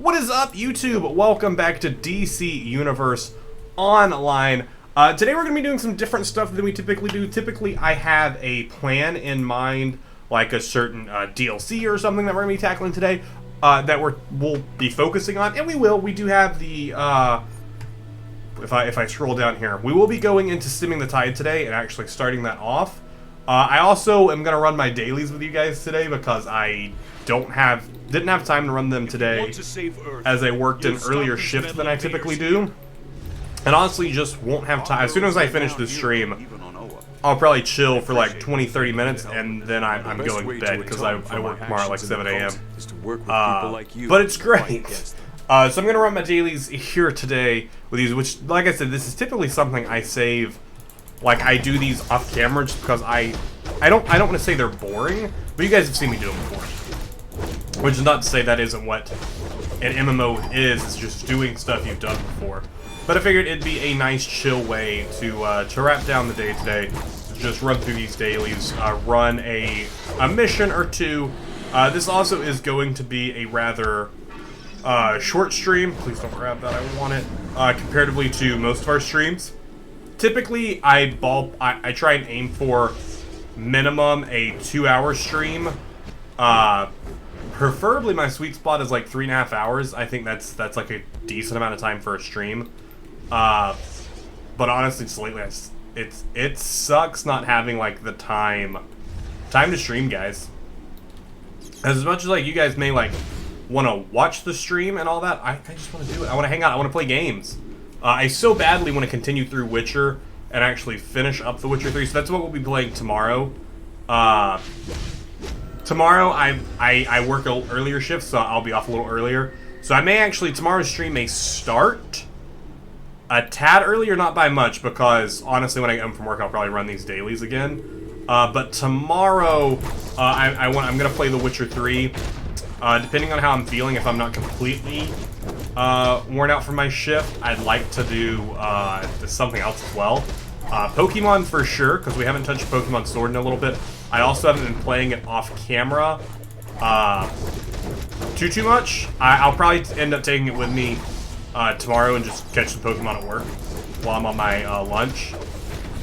What is up, YouTube? Welcome back to DC Universe Online. Today we're going to be doing some different stuff than we typically do. Typically, I have a plan in mind, like a certain DLC or something that we're going to be tackling today, that we'll be focusing on, and we will. We do have the, if I scroll down here, we will be going into Stemming the Tide today and actually starting that off. I also am going to run my dailies with you guys today because I didn't have time to run them today as I worked an earlier shift than I typically do. And honestly just won't have time. As soon as I finish this stream, I'll probably chill for like 20-30 minutes and then I'm going to bed because I work tomorrow at like 7 a.m. But it's great. So I'm going to run my dailies here today with these, which, like I said, this is typically something I save. Like, I do these off camera just because I don't want to say they're boring, but you guys have seen me do them before. Which is not to say that isn't what an MMO is. It's just doing stuff you've done before. But I figured it'd be a nice chill way to wrap down the day today. Just run through these dailies, run a mission or two. This also is going to be a rather short stream. Please don't grab that, I want it. Comparatively to most of our streams. Typically, I try and aim for minimum a 2-hour stream. Preferably, my sweet spot is like 3.5 hours. I think that's like a decent amount of time for a stream. But honestly, just lately, it sucks not having like the time to stream, guys. As much as like you guys may like want to watch the stream and all that, I just want to do it. I want to hang out. I want to play games. I so badly want to continue through Witcher and actually finish up The Witcher 3, so that's what we'll be playing tomorrow. Tomorrow, I work an earlier shift, so I'll be off a little earlier. So I may actually, tomorrow's stream may start a tad earlier, not by much, because honestly, when I get home from work, I'll probably run these dailies again. But tomorrow, I'm going to play The Witcher 3. Depending on how I'm feeling, if I'm not completely worn out from my shift, I'd like to do something else as well. Pokemon for sure, because we haven't touched Pokemon Sword in a little bit. I also haven't been playing it off camera too much. I'll probably end up taking it with me tomorrow and just catch some Pokemon at work while I'm on my lunch.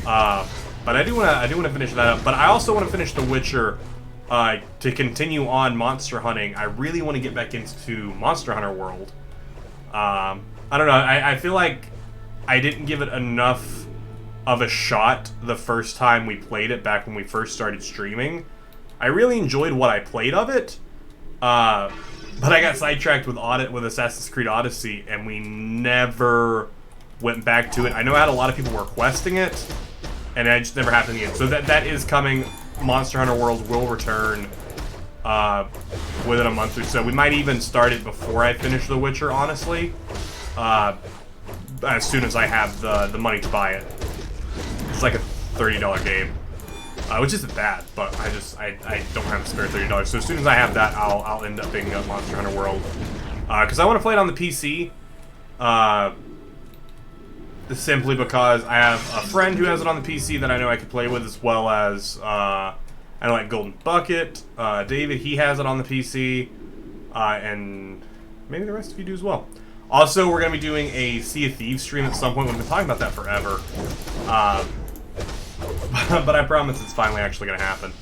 But I do want to finish that up. But I also want to finish The Witcher to continue on monster hunting. I really want to get back into Monster Hunter World. I don't know. I feel like I didn't give it enough of a shot the first time we played it back when we first started streaming. I really enjoyed what I played of it, but I got sidetracked with Assassin's Creed Odyssey, and we never went back to it. I know I had a lot of people requesting it, and it just never happened again. So that is coming. Monster Hunter World will return within a month or so. We might even start it before I finish The Witcher, honestly. As soon as I have the money to buy it. It's like a $30 game, which isn't bad, but I don't have to spare $30. So as soon as I have that, I'll end up picking up Monster Hunter World, because I want to play it on the PC. Simply because I have a friend who has it on the PC that I know I could play with, as well as I like Golden Bucket, David, he has it on the PC, and maybe the rest of you do as well. Also, we're going to be doing a Sea of Thieves stream at some point. We've been talking about that forever. But I promise it's finally actually going to happen.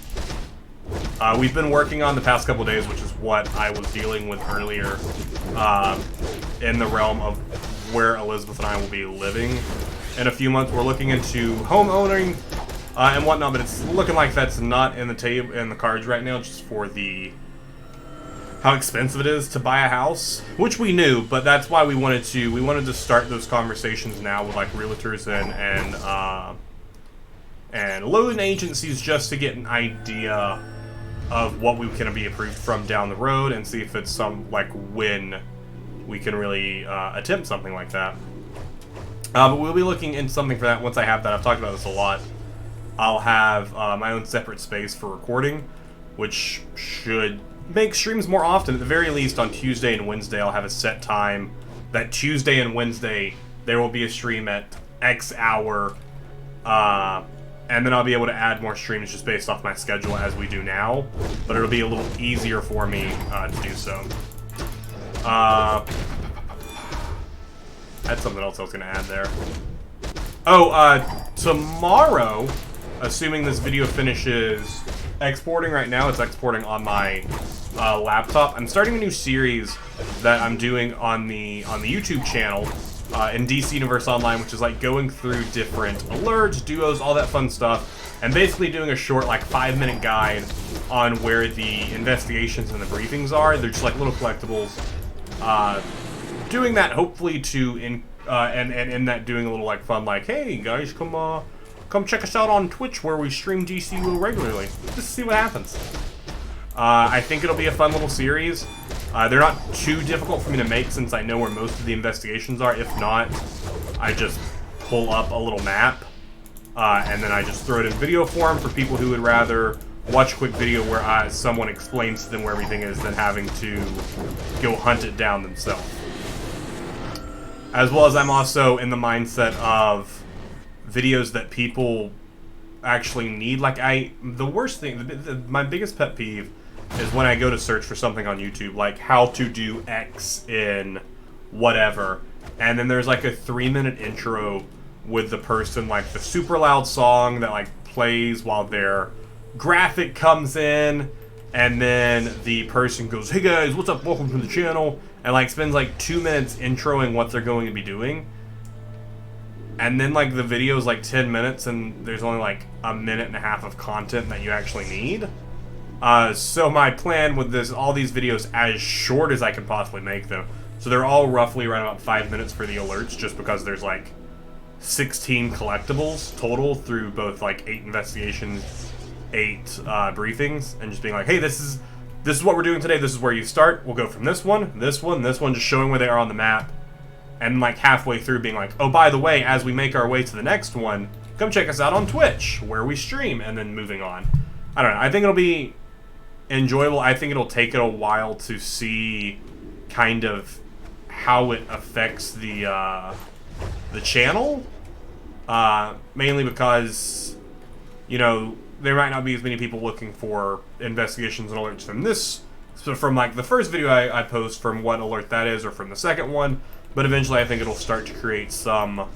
We've been working on the past couple of days, which is what I was dealing with earlier, in the realm of where Elizabeth and I will be living in a few months. We're looking into home owning and whatnot, but it's looking like that's not in the cards right now, just for how expensive it is to buy a house, which we knew, but that's why we wanted to start those conversations now with like realtors and loan agencies, just to get an idea of what we can be approved from down the road, and see if it's when we can really attempt something like that. But we'll be looking into something for that once I have that. I've talked about this a lot. I'll have my own separate space for recording, which should make streams more often. At the very least, on Tuesday and Wednesday, I'll have a set time. That Tuesday and Wednesday, there will be a stream at X hour, and then I'll be able to add more streams just based off my schedule as we do now. But it'll be a little easier for me to do so. That's something else I was gonna add there. Oh, tomorrow, assuming this video finishes exporting right now, it's exporting on my laptop. I'm starting a new series that I'm doing on the YouTube channel in DC Universe Online, which is like going through different alerts, duos, all that fun stuff, and basically doing a short, like 5-minute guide on where the investigations and the briefings are. They're just like little collectibles. Doing that hopefully to in that doing a little like fun, like, hey guys, come check us out on Twitch where we stream DCUO regularly. Just see what happens. I think it'll be a fun little series. They're not too difficult for me to make since I know where most of the investigations are. If not, I just pull up a little map and then I just throw it in video form for people who would rather watch a quick video where someone explains to them where everything is than having to go hunt it down themselves. As well as I'm also in the mindset of videos that people actually need. Like, the worst thing, my biggest pet peeve is when I go to search for something on YouTube, like how to do X in whatever, and then there's like a 3-minute intro with the person, like the super loud song that like plays while their graphic comes in, and then the person goes, hey guys, what's up, welcome to the channel, and like spends like 2 minutes introing what they're going to be doing, and then like the video is like 10 minutes and there's only like a minute and a half of content that you actually need. So my plan with all these videos, as short as I can possibly make them, so they're all roughly around about 5 minutes for the alerts, just because there's like 16 collectibles total through both like 8 investigations, 8 briefings, and just being like, hey, this is what we're doing today, this is where you start, we'll go from this one, this one, this one, just showing where they are on the map, and like halfway through being like, oh, by the way, as we make our way to the next one, come check us out on Twitch, where we stream, and then moving on. I don't know, I think it'll be enjoyable. I think it'll take it a while to see kind of how it affects the channel, mainly because, you know, there might not be as many people looking for investigations and alerts from this, so from like the first video I post, from what alert that is, or from the second one, but eventually I think it'll start to create some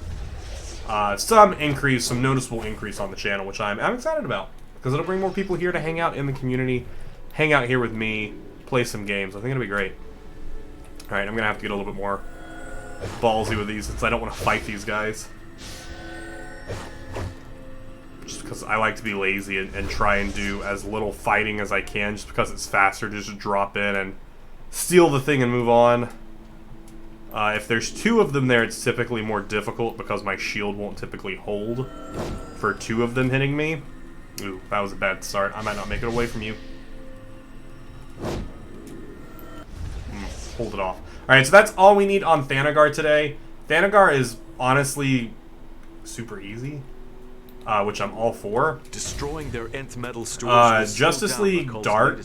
increase, some noticeable increase on the channel, which I'm excited about, because it'll bring more people here to hang out in the community, hang out here with me, play some games. I think it'll be great. Alright, I'm gonna have to get a little bit more ballsy with these since I don't want to fight these guys. Just because I like to be lazy and try and do as little fighting as I can, just because it's faster just to drop in and steal the thing and move on. If there's 2 of them there, it's typically more difficult because my shield won't typically hold for 2 of them hitting me. Ooh, that was a bad start. I might not make it away from you. Hold it off. Alright, so that's all we need on Thanagar today. Thanagar is honestly super easy, which I'm all for. Destroying their nth metal stores Justice League Dark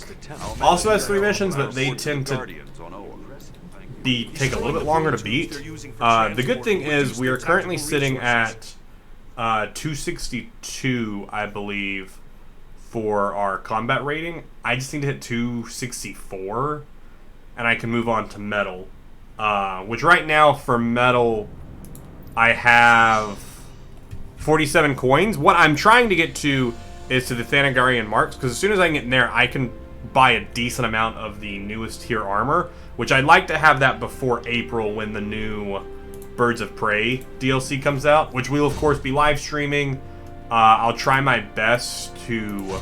also has 3 missions, but they tend to take a little bit longer to beat. The good thing is we are currently sitting at 262, I believe, for our combat rating. I just need to hit 264, and I can move on to metal. Which right now for metal, I have 47 coins. What I'm trying to get to is to the Thanagarian marks, because as soon as I can get in there, I can buy a decent amount of the newest tier armor, which I'd like to have that before April when the new Birds of Prey DLC comes out, which we'll of course be live streaming. I'll try my best to,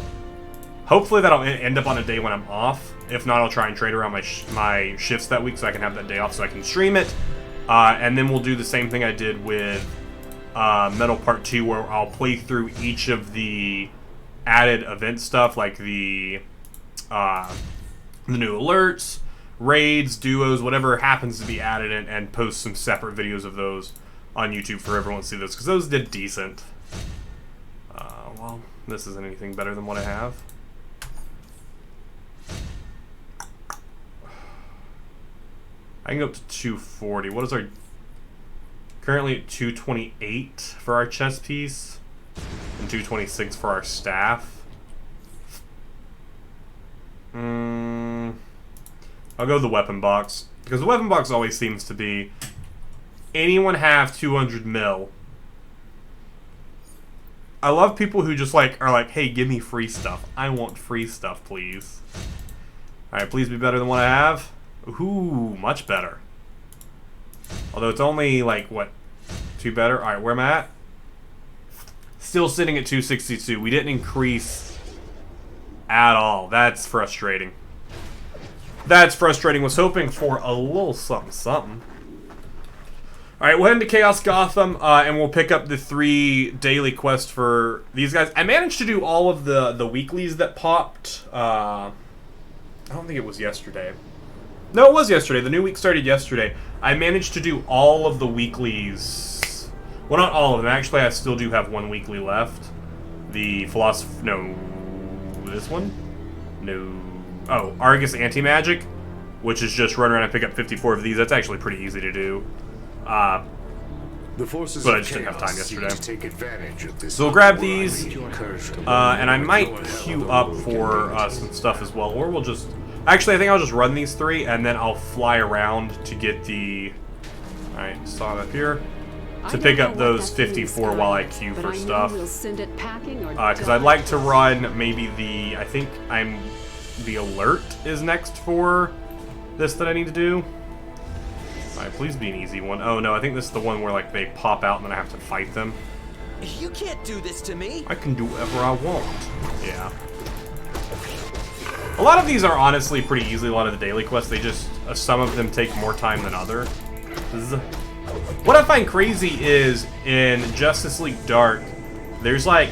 hopefully that'll end up on a day when I'm off. If not, I'll try and trade around my shifts that week so I can have that day off so I can stream it. And then we'll do the same thing I did with Metal Part 2, where I'll play through each of the added event stuff, like the new alerts, raids, duos, whatever happens to be added, and post some separate videos of those on YouTube for everyone to see those, because those did decent. Well, this isn't anything better than what I have. I can go up to 240. What is our... Currently at 228 for our chest piece, and 226 for our staff. I'll go with the weapon box. Because the weapon box always seems to be, anyone have 200 mil? I love people who just like are like, hey, give me free stuff. I want free stuff, please. Alright, please be better than what I have. Ooh, much better. Although it's only like, what, 2 better? Alright, where am I at? Still sitting at 262. We didn't increase at all. That's frustrating. That's frustrating. Was hoping for a little something something. Alright, we'll head into Chaos Gotham, and we'll pick up the 3 daily quests for these guys. I managed to do all of the weeklies that popped. I don't think it was yesterday. No, it was yesterday. The new week started yesterday. I managed to do all of the weeklies. Well, not all of them. Actually, I still do have 1 weekly left. The Philosopher... No. This one? No. Oh, Argus Anti-Magic, which is just run around and pick up 54 of these. That's actually pretty easy to do. The forces but I of just didn't have time yesterday. to take advantage of this So we'll grab these, incursion. and I might queue up for some stuff as well, or we'll just... Actually, I think I'll just run these 3, and then I'll fly around to get the... Alright, saw it up here. To pick up those 54 while I queue for stuff. Because I'd like to run maybe the... I think the alert is next for this that I need to do. Alright, please be an easy one. Oh no, I think this is the one where like they pop out and then I have to fight them. You can't do this to me. I can do whatever I want. Yeah. A lot of these are honestly pretty easy, a lot of the daily quests. They just, some of them take more time than others. What I find crazy is in Justice League Dark, there's like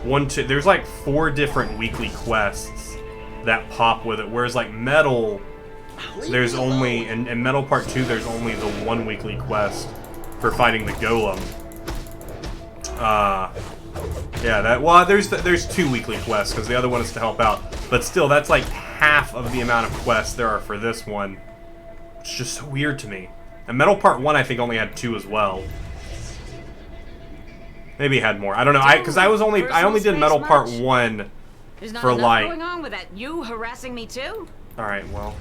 there's like 4 different weekly quests that pop with it, whereas like Metal, there's only, in Metal Part 2, there's only the 1 weekly quest for fighting the Golem. Yeah, well, there's 2 weekly quests, because the other one is to help out. But still, that's like half of the amount of quests there are for this one. It's just so weird to me. And Metal Part 1, I think, only had 2 as well. Maybe it had more. I don't know. Because I only did Metal Part 1 for like... going on with that. You harassing me too? Alright, well...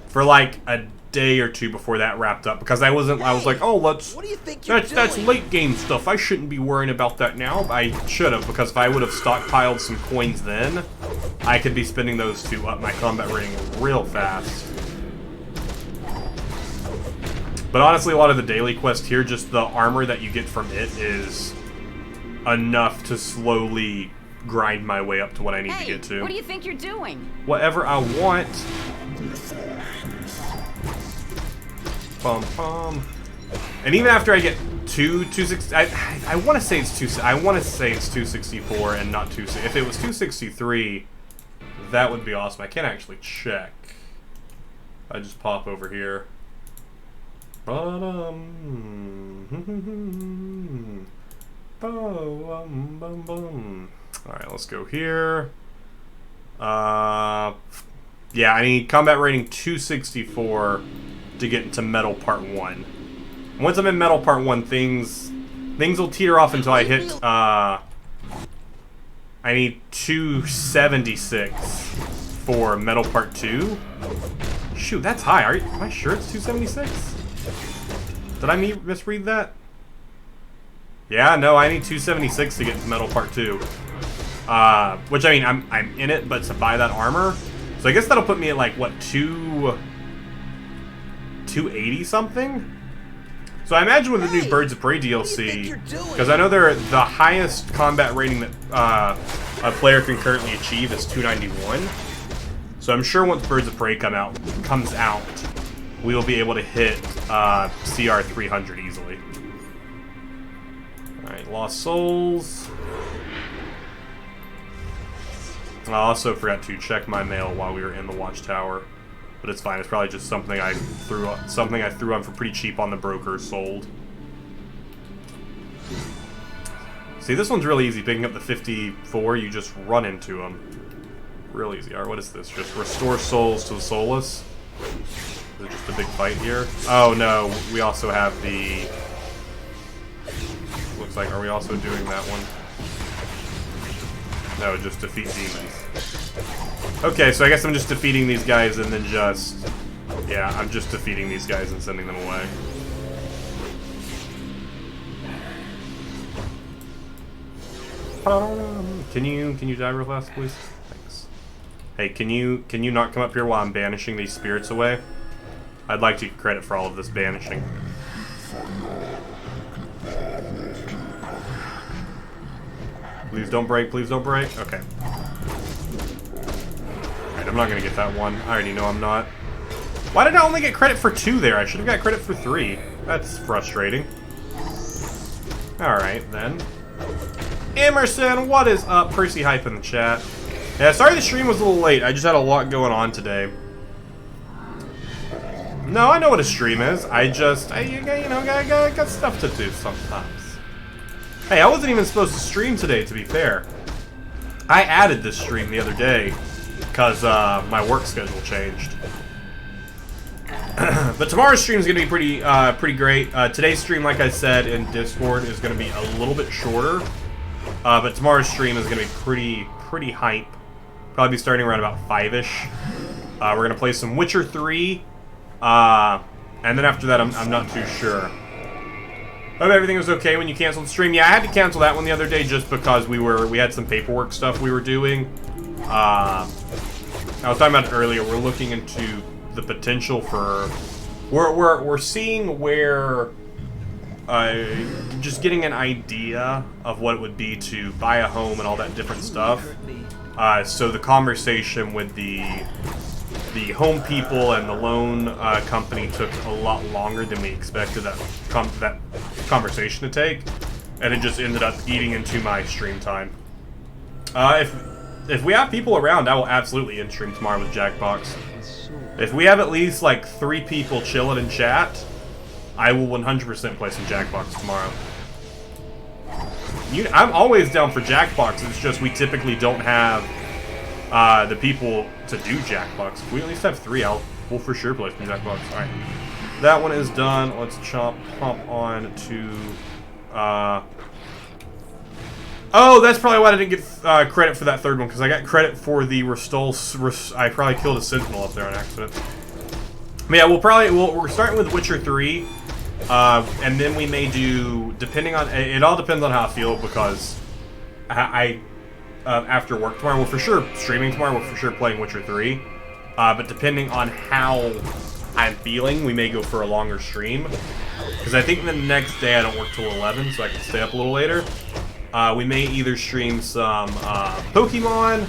For like a day or 2 before that wrapped up, because I was like, oh, let's... What do you think you're that's doing? late game stuff. I shouldn't be worrying about that now. I should have, because if I would have stockpiled some coins then, I could be spending those to up my combat rating real fast. But honestly, a lot of the daily quest here, just the armor that you get from it is enough to slowly grind my way up to what I need to get to. What do you think you're doing? Whatever I want. Bum bum. And even after I get 260, I want to say it's 264 and not 260. If it was 263, that would be awesome. I can't actually check. I just pop over here. Alright, let's go here. Yeah, I need combat rating 264 to get into Metal Part 1. Once I'm in Metal Part 1, things will teeter off until I hit, I need 276 for Metal Part 2. Shoot, that's high. Am I sure it's 276? Did I misread that? Yeah, no, I need 276 to get into Metal Part 2. Which, I mean, I'm in it, but to buy that armor... So I guess that'll put me at, like, what, 280 something? So I imagine with the new Birds of Prey DLC, because I know they're the highest combat rating that a player can currently achieve is 291. So I'm sure once Birds of Prey comes out, we will be able to hit CR 300 easily. Alright, Lost Souls. I also forgot to check my mail while we were in the Watchtower, but it's fine. It's probably just something I threw on for pretty cheap on the broker sold. See, this one's really easy. Picking up the 54, you just run into them. Real easy. Alright, what is this? Just restore souls to the soulless. Is it just a big fight here? Oh no, we also have the... Looks like, are we also doing that one? No, just defeat demons. Okay, so I guess I'm just defeating these guys and then just Yeah, I'm just defeating these guys and sending them away. Can you die real fast, please? Thanks. Hey, can you not come up here while I'm banishing these spirits away? I'd like to get credit for all of this banishing. Please don't break, please don't break. Okay. Alright, I'm not gonna get that one. I already know I'm not. Why did I only get credit for 2 there? I should have got credit for 3. That's frustrating. Alright, then. Emerson, what is up? Percy Hype in the chat. Yeah, sorry the stream was a little late. I just had a lot going on today. No, I know what a stream is. I got stuff to do sometimes. Hey, I wasn't even supposed to stream today, to be fair. I added this stream the other day because my work schedule changed. But tomorrow's stream is going to be pretty great. Today's stream, like I said in Discord, is going to be a little bit shorter. But tomorrow's stream is going to be pretty hype. Probably be starting around about 5-ish. We're going to play some Witcher 3. And then after that, I'm not too sure. Hope everything was okay when you canceled the stream. Yeah, I had to cancel that one the other day just because we had some paperwork stuff we were doing. I was talking about it earlier. We're looking into the potential for we're seeing where just getting an idea of what it would be to buy a home and all that different stuff. So the conversation with the home people and the loan company took a lot longer than we expected that conversation to take, and it just ended up eating into my stream time. If we have people around, I will absolutely end stream tomorrow with Jackbox. If we have at least like 3 people chilling in chat, I will 100% play some Jackbox tomorrow. I'm always down for Jackbox. It's just we typically don't have the people to do Jackbox. If we at least have 3, we'll for sure play some Jackbox. Alright. That one is done. Let's pump on to... Oh, that's probably why I didn't get credit for that third one, because I got credit for the I probably killed a sentinel up there on accident. But yeah, we're starting with Witcher 3, and then we may do, depending on, it all depends on how I feel, because after work tomorrow, we're for sure streaming tomorrow, we're for sure playing Witcher 3, but depending on how I'm feeling, we may go for a longer stream, because I think the next day I don't work till 11, so I can stay up a little later. We may either stream some Pokemon,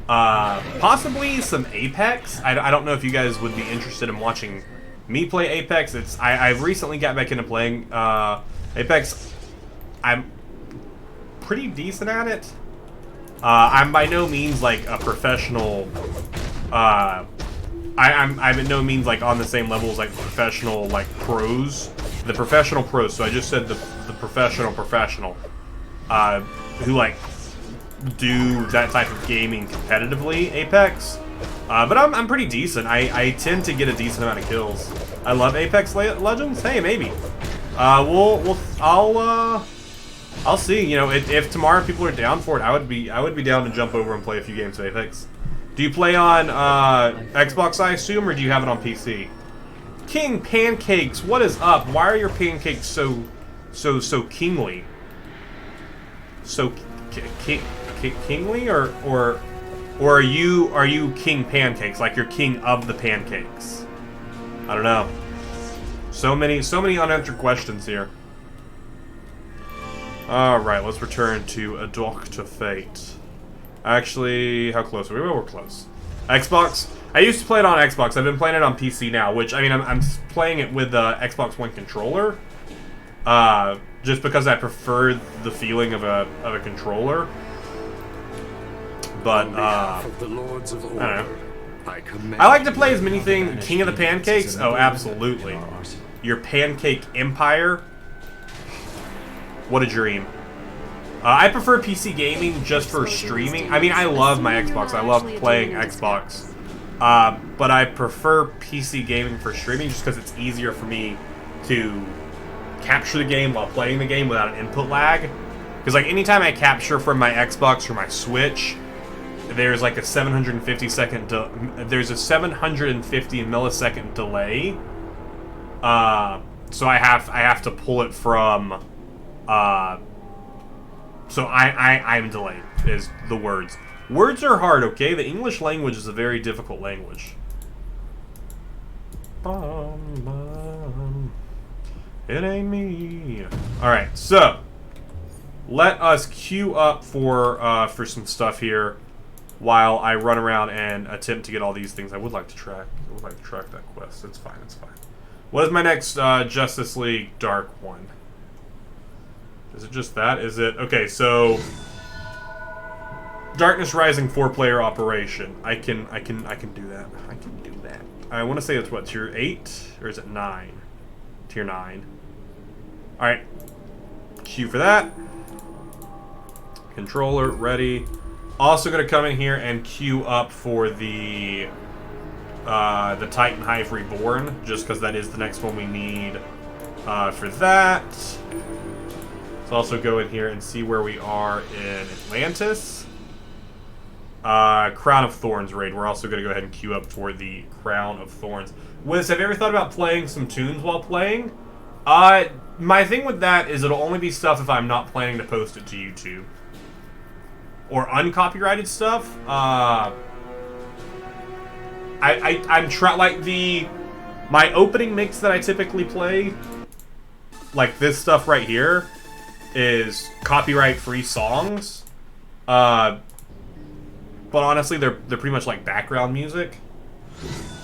possibly some Apex. I don't know if you guys would be interested in watching me play Apex. I've recently got back into playing Apex. I'm pretty decent at it. I'm by no means like a professional. I'm at no means like on the same level as like professional like pros. The professional pros. So I just said the professional. Who like do that type of gaming competitively, Apex. But I'm pretty decent. I tend to get a decent amount of kills. I love Apex Legends. Hey, maybe. I'll see. You know, if tomorrow people are down for it, I would be down to jump over and play a few games of Apex. Do you play on Xbox, I assume, or do you have it on PC? King Pancakes, what is up? Why are your pancakes so kingly? So kingly, or are you King Pancakes, like you're king of the pancakes? I don't know. So many unanswered questions here. All right, let's return to a Dr. Fate. Actually, how close are we? Well, we're close. Xbox. I used to play it on Xbox. I've been playing it on PC now, which I mean, I'm playing it with the Xbox One controller. Just because I prefer the feeling of a controller. But I don't know. I like to play as many things. King of the Pancakes? Oh, absolutely. Your pancake empire? What a dream. I prefer PC gaming just for streaming. I mean, I love my Xbox. I love playing Xbox. But I prefer PC gaming for streaming just because it's easier for me to capture the game while playing the game without an input lag. Because like anytime I capture from my Xbox or my Switch, there's like a 750 there's a 750 millisecond delay. So I have to pull it from. So I'm delayed. Is the words. Words are hard. Okay, the English language is a very difficult language. It ain't me. All right, so let us queue up for some stuff here while I run around and attempt to get all these things. I would like to track. I would like to track that quest. It's fine. It's fine. What is my next Justice League Dark one? Is it just that? Is it okay? So Darkness Rising 4-player operation. I can do that. I can do that. I want to say it's what, tier 8 or is it 9? Tier 9. All right. Queue for that. Controller ready. Also gonna come in here and queue up for the Titan Hive Reborn, just because that is the next one we need for that. Let's also go in here and see where we are in Atlantis. Crown of Thorns raid. We're also going to go ahead and queue up for the Crown of Thorns. Wiz, have you ever thought about playing some tunes while playing? My thing with that is it'll only be stuff if I'm not planning to post it to YouTube. Or uncopyrighted stuff. I'm trying, like, my opening mix that I typically play, like this stuff right here, is copyright-free songs. But honestly, they're pretty much like background music.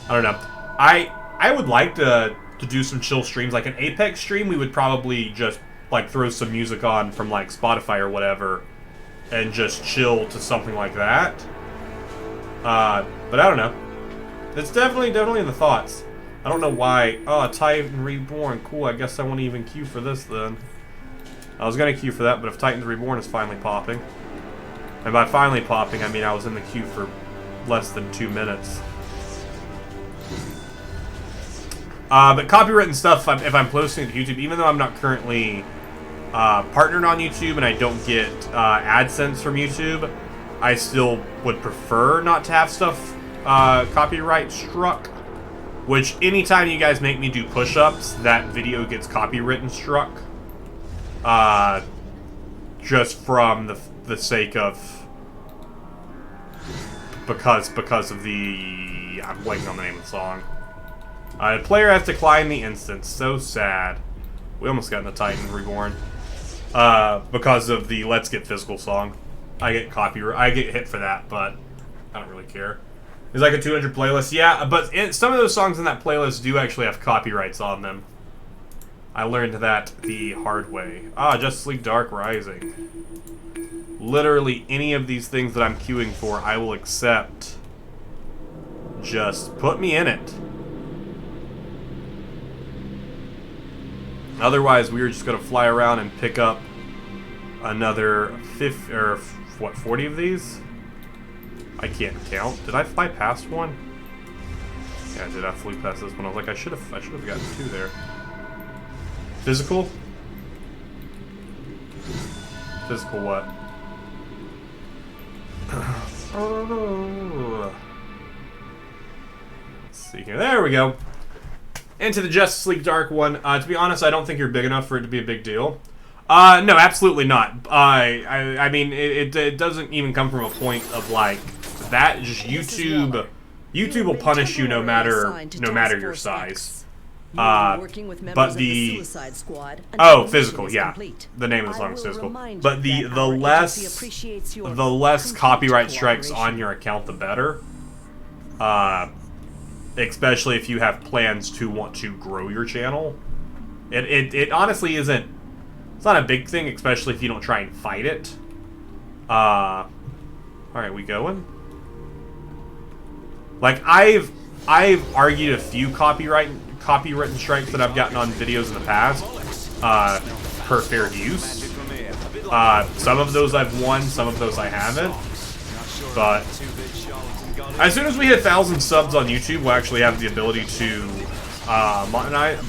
I don't know. I would like to do some chill streams. Like an Apex stream, we would probably just like throw some music on from like Spotify or whatever, and just chill to something like that. But I don't know. It's definitely in the thoughts. I don't know why. Oh, Titan Reborn. Cool. I guess I won't even queue for this then. I was gonna queue for that, but if Titan Reborn is finally popping, and by finally popping, I mean I was in the queue for less than 2 minutes. But copywritten stuff, if I'm posting it to YouTube, even though I'm not currently partnered on YouTube and I don't get AdSense from YouTube, I still would prefer not to have stuff copyright struck. Which, anytime you guys make me do push-ups, that video gets copywritten struck. Just from the sake of... Because of the... I'm blanking on the name of the song. The player has declined the instance. So sad. We almost got in the Titan Reborn. Because of the Let's Get Physical song. I get hit for that, but I don't really care. There's like a 200 playlist. Yeah, but some of those songs in that playlist do actually have copyrights on them. I learned that the hard way. Justice League Dark Rising. Literally any of these things that I'm queuing for, I will accept. Just put me in it. Otherwise, we were just going to fly around and pick up another 40 of these? I can't count. Did I fly past one? Yeah, I did. I flew past this one. I was like, I should have gotten 2 there. Physical? Physical what? Let's see here. There we go. Into the Justice League Dark one. To be honest, I don't think you're big enough for it to be a big deal. No, absolutely not. I mean, it doesn't even come from a point of like that. Just YouTube will punish you no matter your size. But the physical, yeah. The name of the song is Physical. But the less copyright strikes on your account, the better. Especially if you have plans to want to grow your channel. It honestly isn't. It's not a big thing, especially if you don't try and fight it. All right, we going? Like I've argued a few copywritten strikes that I've gotten on videos in the past per fair use. Some of those I've won, some of those I haven't. But as soon as we hit 1,000 subs on YouTube, we'll actually have the ability to monetize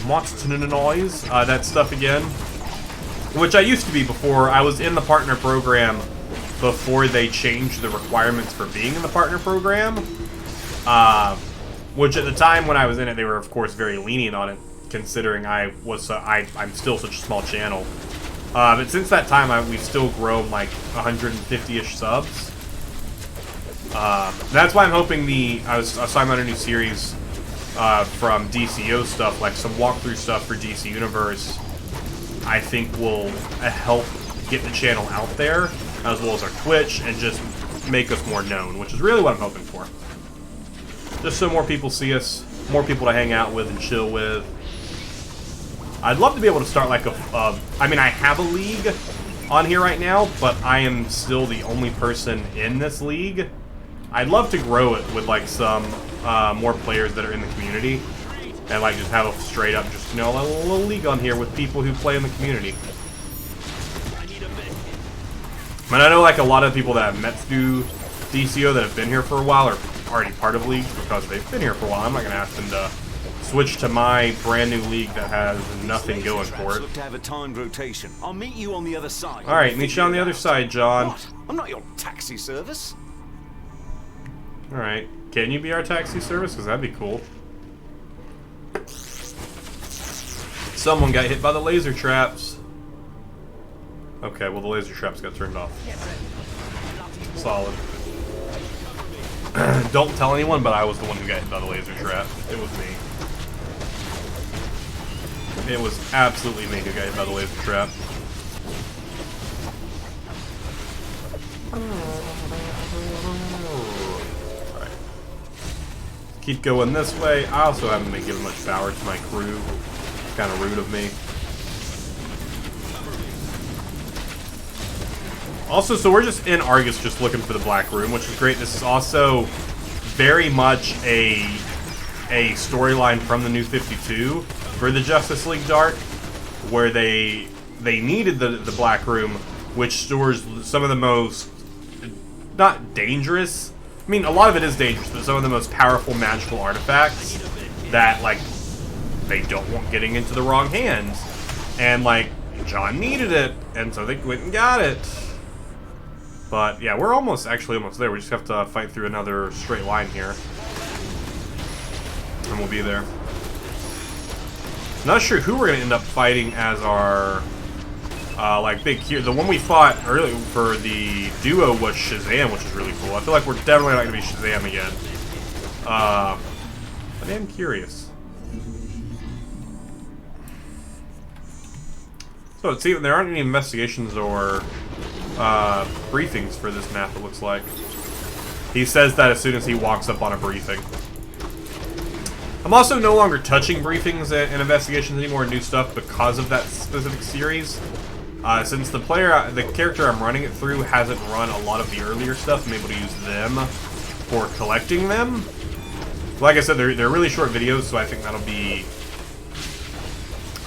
that stuff again. Which I used to be before. I was in the partner program before they changed the requirements for being in the partner program. Which at the time when I was in it, they were of course very lenient on it, considering I'm still such a small channel. But since that time, we've still grown like 150-ish subs. That's why I'm hoping I was talking about a new series from DCUO stuff, like some walkthrough stuff for DC Universe. I think will help get the channel out there, as well as our Twitch, and just make us more known, which is really what I'm hoping for. Just so more people see us, more people to hang out with and chill with. I'd love to be able to start like I mean, I have a league on here right now, but I am still the only person in this league. I'd love to grow it with like some more players that are in the community, and like just have a straight up, just, you know, a little league on here with people who play in the community. And I know like a lot of people that have met through DCO that have been here for a while are already part of leagues because they've been here for a while. I'm not gonna ask them to switch to my brand new league that has nothing going for it. Look to have a timed rotation. I'll meet you on the other side. All right, meet you on the other side, John. What? I'm not your taxi service. All right, can you be our taxi service? Because that'd be cool. Someone got hit by the laser traps. Okay, well the laser traps got turned off. Solid. Don't tell anyone, but I was the one who got hit by the laser trap. It was me. It was absolutely me who got hit by the laser trap. Alright. Keep going this way. I also haven't been giving much power to my crew. It's kind of rude of me. Also, so we're just in Argus just looking for the Black Room, which is great. This is also very much a storyline from the New 52 for the Justice League Dark, where they needed the Black Room, which stores some of the most, not dangerous, I mean, a lot of it is dangerous, but some of the most powerful magical artifacts that, like, they don't want getting into the wrong hands. And, like, John needed it, and so they went and got it. But, yeah, we're actually almost there. We just have to fight through another straight line here. And we'll be there. Not sure who we're going to end up fighting as our, like, big hero. The one we fought earlier for the duo was Shazam, which is really cool. I feel like we're definitely not going to be Shazam again. But I am curious. So, see, there aren't any investigations or briefings for this map, it looks like. He says that as soon as he walks up on a briefing. I'm also no longer touching briefings and investigations anymore, new stuff, because of that specific series. Since the character I'm running it through hasn't run a lot of the earlier stuff, I'm able to use them for collecting them. Like I said, they're really short videos, so I think that'll be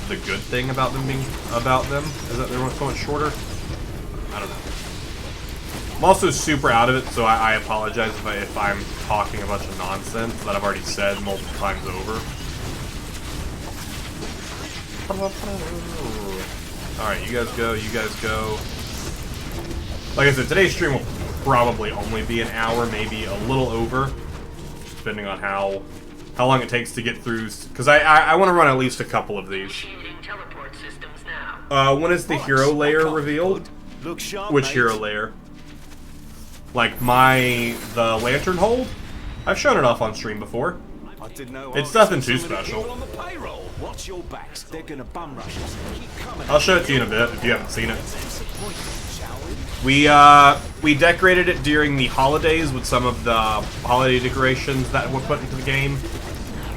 the good thing about them is that they're so much shorter. I don't know. I'm also super out of it, so I apologize if I'm talking a bunch of nonsense that I've already said multiple times over. Alright, you guys go, you guys go. Like I said, today's stream will probably only be an hour, maybe a little over, depending on how long it takes to get through, because I want to run at least a couple of these. When is the hero layer revealed? Which hero layer? Like the lantern hold? I've shown it off on stream before. It's nothing too special. I'll show it to you in a bit if you haven't seen it. We decorated it during the holidays with some of the holiday decorations that were put into the game.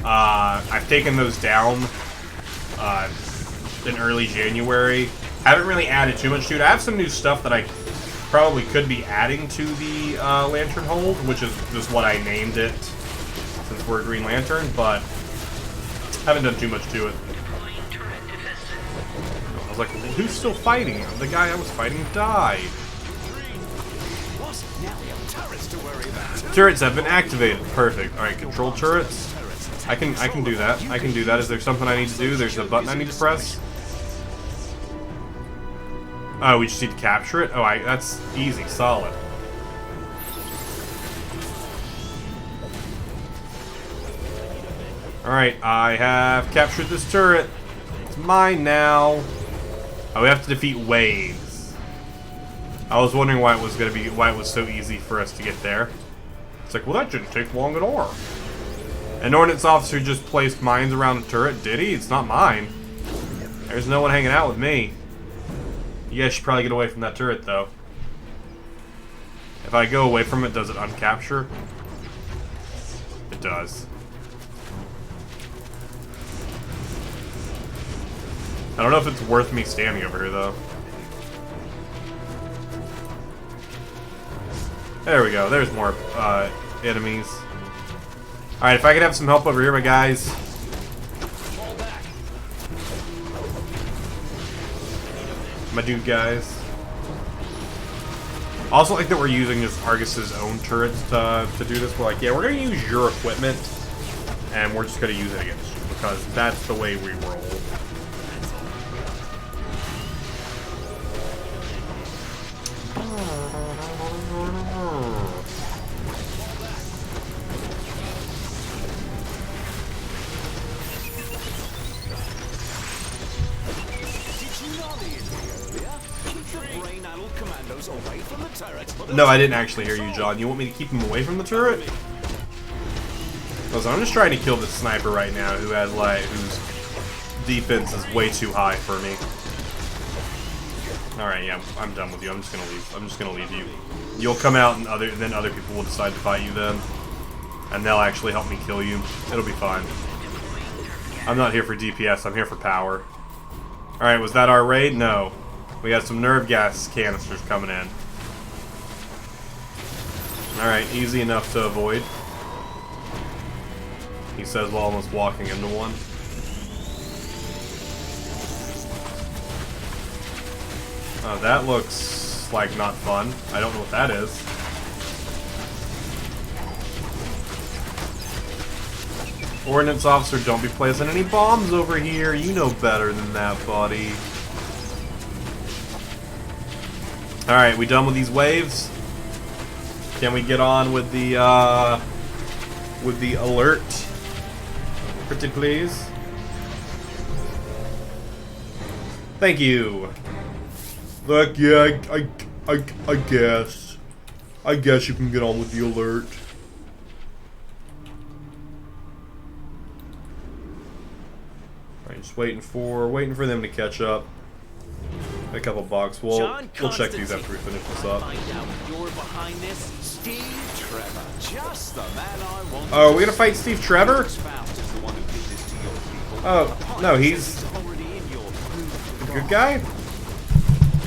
I've taken those down in early January. Haven't really added too much to it. I have some new stuff that I probably could be adding to the lantern hold, which is just what I named it since we're Green Lantern, but haven't done too much to it. I was like, well, who's still fighting? The guy I was fighting died. Turrets have been activated. Perfect. Alright, control turrets. I can do that. I can do that. Is there something I need to do? There's a button I need to press. Oh, we just need to capture it? Oh, that's easy, solid. Alright, I have captured this turret. It's mine now. Oh, we have to defeat waves. I was wondering why it was so easy for us to get there. It's like, well, that didn't take long at all. An ordnance officer just placed mines around the turret. Did he? It's not mine. There's no one hanging out with me. You guys should probably get away from that turret, though. If I go away from it, does it uncapture? It does. I don't know if it's worth me standing over here, though. There we go. There's more enemies. Alright, if I could have some help over here, my guys. My dude guys. I also like that we're using just Argus's own turrets to do this. We're like, yeah, we're going to use your equipment, and we're just going to use it against you, because that's the way we roll. No, I didn't actually hear you, John. You want me to keep him away from the turret? Listen, I'm just trying to kill this sniper right now who has whose defense is way too high for me. Alright, yeah, I'm done with you. I'm just gonna leave. I'm just gonna leave you. You'll come out and then other people will decide to fight you then. And they'll actually help me kill you. It'll be fine. I'm not here for DPS, I'm here for power. Alright, was that our raid? No. We got some nerve gas canisters coming in. Alright, easy enough to avoid. He says while almost walking into one. Oh, that looks like not fun. I don't know what that is. Ordnance officer, don't be placing any bombs over here. You know better than that, buddy. Alright, we done with these waves? Can we get on with the alert? Pretty please. Thank you. Look, yeah, I guess. I guess you can get on with the alert. Alright, just waiting for them to catch up. A couple bucks. We'll check these after we finish this up. You're behind this, Steve Trevor. Just the man I want. Oh, we're gonna fight Steve Trevor? Oh, no, he's the good guy?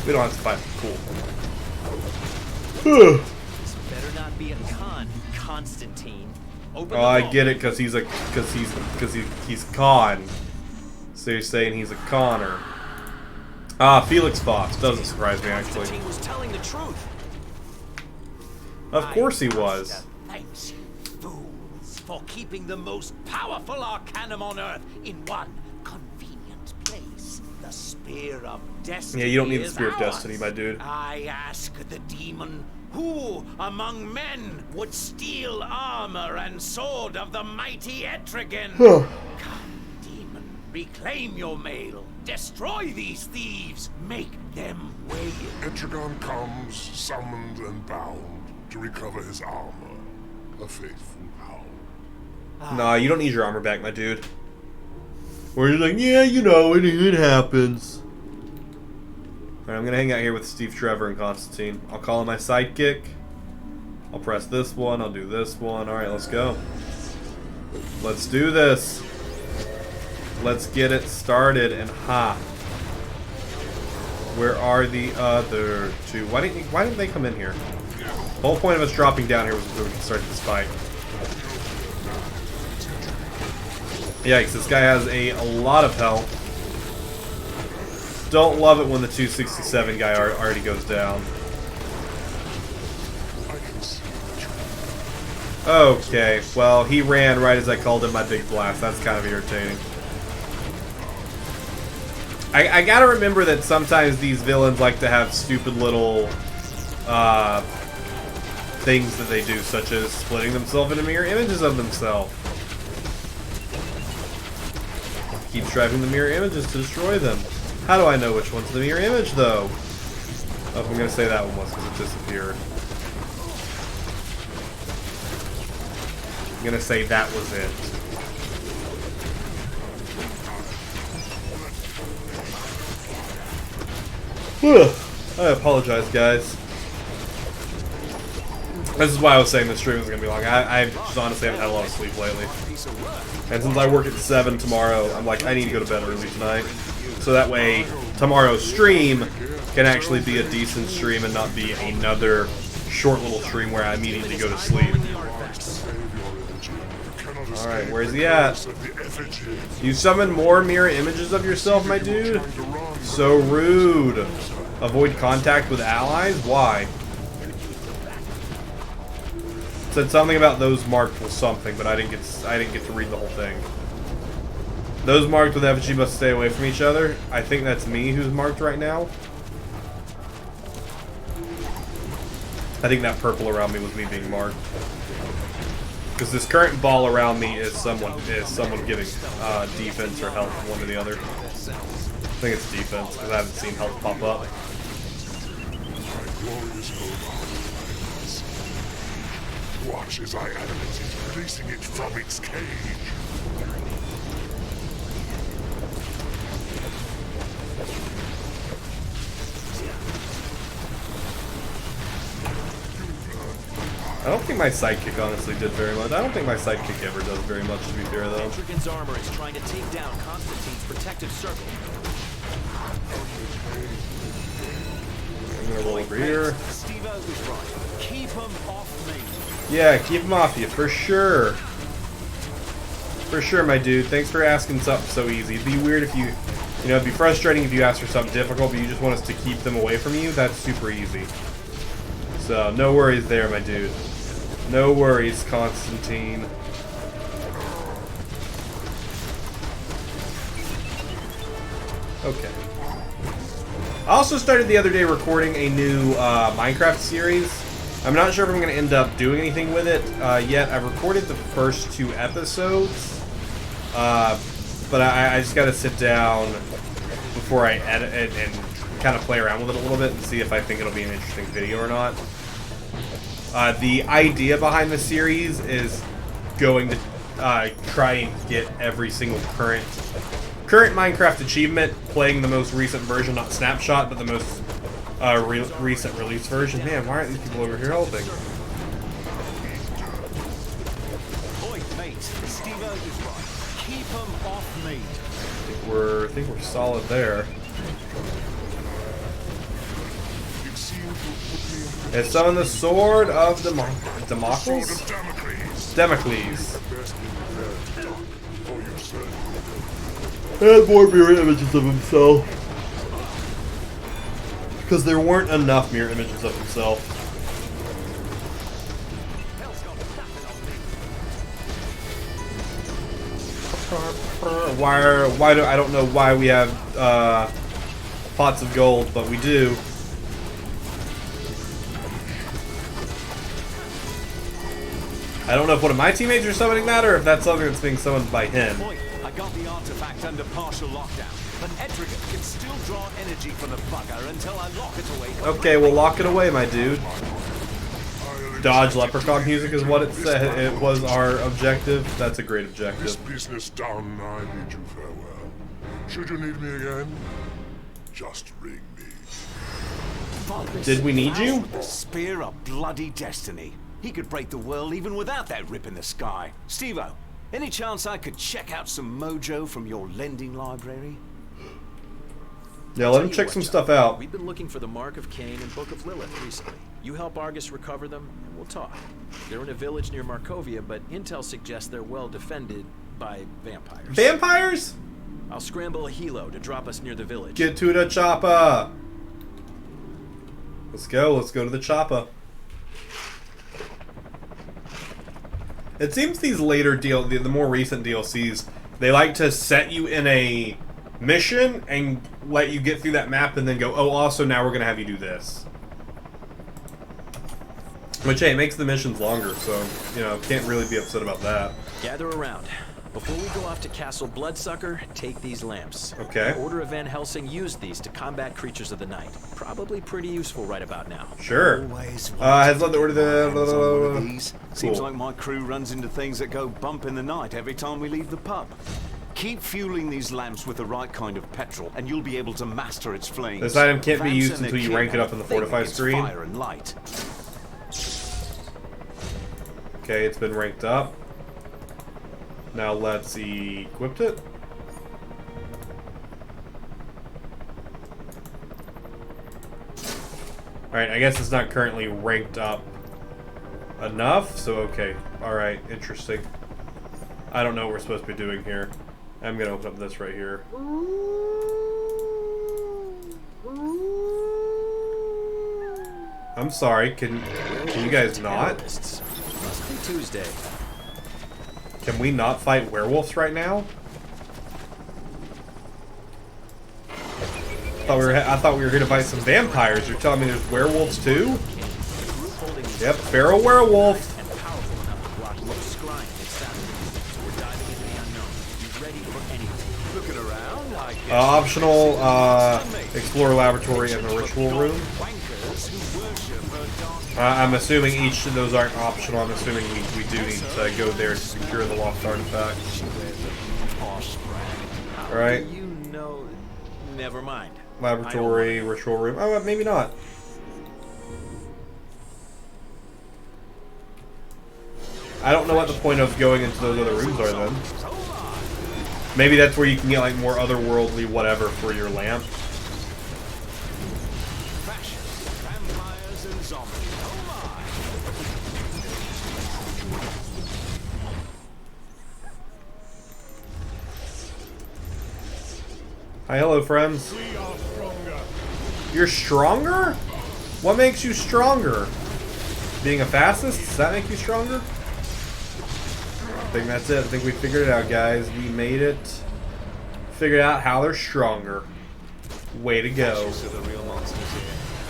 We don't have to fight him. Cool. This better not be a con, Constantine. Open Oh, I get it, cause he's con. So you're saying he's a conner. Ah, Felix Fox. Doesn't surprise me, actually. Constantine was telling the truth. Of course he was. Thanks, you fools, for keeping the most powerful arcanum on Earth in one convenient place. The Spear of Destiny. Yeah, you don't need the is Spear of ours. Destiny, my dude. I ask the demon, who among men would steal armor and sword of the mighty Etrigan? Come, demon, reclaim your mail. Destroy these thieves. Make them weigh in. Etrigan comes, summoned and bound, to recover his armor. A faithful hound. Nah, you don't need your armor back, my dude. Or you're like, yeah, you know, it happens. Alright, I'm gonna hang out here with Steve Trevor and Constantine. I'll call him my sidekick. I'll press this one, I'll do this one. Alright, let's go. Let's do this. Let's get it started, and ha. Where are the other two? Why didn't they come in here? The whole point of us dropping down here was so we could start this fight. Yikes, this guy has a lot of health. Don't love it when the 267 guy already goes down. Okay, well, he ran right as I called him my big blast. That's kind of irritating. I gotta remember that sometimes these villains like to have stupid little things that they do, such as splitting themselves into mirror images of themselves. Keeps driving the mirror images to destroy them. How do I know which one's the mirror image, though? Oh, I'm gonna say that one was because it disappeared. I'm gonna say that was it. I apologize, guys. This is why I was saying the stream was gonna be long. I just honestly haven't had a lot of sleep lately. And since I work at 7 tomorrow, I'm like, I need to go to bed early tonight. So that way, tomorrow's stream can actually be a decent stream and not be another short little stream where I immediately go to sleep. Alright, where's he at? You summon more mirror images of yourself, my dude? So rude. Avoid contact with allies? Why? Said something about those marked with something, but I didn't get to read the whole thing. Those marked with effigy must stay away from each other. I think that's me who's marked right now. I think that purple around me was me being marked. Because this current ball around me is someone giving defense or health, one or the other. I think it's defense because I haven't seen health pop up. Watch as I animate it, releasing it from its cage. I don't think my sidekick honestly did very much. I don't think my sidekick ever does very much, to be fair, though. Etrigan's armor is trying to take down Constantine's protective circle. I'm gonna roll over here. Steve-O was right. Keep him off me. Yeah, keep him off you, for sure. For sure, my dude. Thanks for asking something so easy. It'd be weird if you know, it'd be frustrating if you asked for something difficult, but you just want us to keep them away from you. That's super easy. So, no worries there, my dude. No worries, Constantine. Okay. I also started the other day recording a new Minecraft series. I'm not sure if I'm going to end up doing anything with it yet. I've recorded the first 2 episodes. But I just got to sit down before I edit it and kind of play around with it a little bit and see if I think it'll be an interesting video or not. The idea behind the series is going to try and get every single current Minecraft achievement, playing the most recent version, not Snapshot, but the most recent release version. Man, why aren't these people over here helping? Point, mate. Steve-O is right. Keep him off me. I think we're solid there. It's summon the sword of Damocles? Damocles. And more mirror images of himself. Because there weren't enough mirror images of himself. I don't know why we have pots of gold, but we do. I don't know if one of my teammates are summoning that, or if that's something that's being summoned by him. I got the artifact under partial lockdown, but Etrigan can still draw energy from the bugger until I lock it away. Okay, we'll lock it away, my dude. Dodge leprechaun music is what it said. It was our objective. That's a great objective. This business done, I bid you farewell. Should you need me again, just ring me. Did we need you? The spear of bloody destiny. He could break the world even without that rip in the sky. Steve-O, any chance I could check out some mojo from your lending library? Yeah, let him check some stuff out. We've been looking for the Mark of Cain and Book of Lilith recently. You help Argus recover them, and we'll talk. They're in a village near Markovia, but intel suggests they're well defended by vampires. Vampires? I'll scramble a helo to drop us near the village. Get to the chopper. Let's go to the chopper. It seems these later the more recent DLCs, they like to set you in a mission and let you get through that map and then go, oh, also now we're going to have you do this. Which, hey, it makes the missions longer, so, you know, can't really be upset about that. Gather around. Before we go off to Castle Bloodsucker, take these lamps. Okay. The Order of Van Helsing used these to combat creatures of the night. Probably pretty useful right about now. Sure. Has led the order to these. Seems like my crew runs into things that go bump in the night every time we leave the pub. Keep fueling these lamps with the right kind of petrol, and you'll be able to master its flames. This item can't be Vamps used and until their you rank it kin up in the have a thing fortify against screen. Fire and light. Okay, it's been ranked up. Now let's equip it. Alright, I guess it's not currently ranked up enough, so okay. Alright, interesting. I don't know what we're supposed to be doing here. I'm gonna open up this right here. I'm sorry, can you guys not? Terrorists. Must be Tuesday. Can we not fight werewolves right now? I thought we were here to fight some vampires. You're telling me there's werewolves too? Yep, feral werewolf. And powerful enough to block most scrying and savages. So we're diving into the unknown. Be ready for anything. Looking around, I guess. Optional, explore laboratory and the ritual room. Wankers who worship a dark. I'm assuming each of those aren't optional. I'm assuming we do need to go there to secure the lost artifact. Alright. You know. Never mind. Laboratory, ritual room. Oh, maybe not. I don't know what the point of going into those other rooms are then. Maybe that's where you can get like more otherworldly whatever for your lamp. Vampires and zombies. Hi, hello, friends. You're stronger? What makes you stronger? Being a fascist? Does that make you stronger? I think that's it. I think we figured it out, guys. We made it. Figured out how they're stronger. Way to go. These are the real monsters here.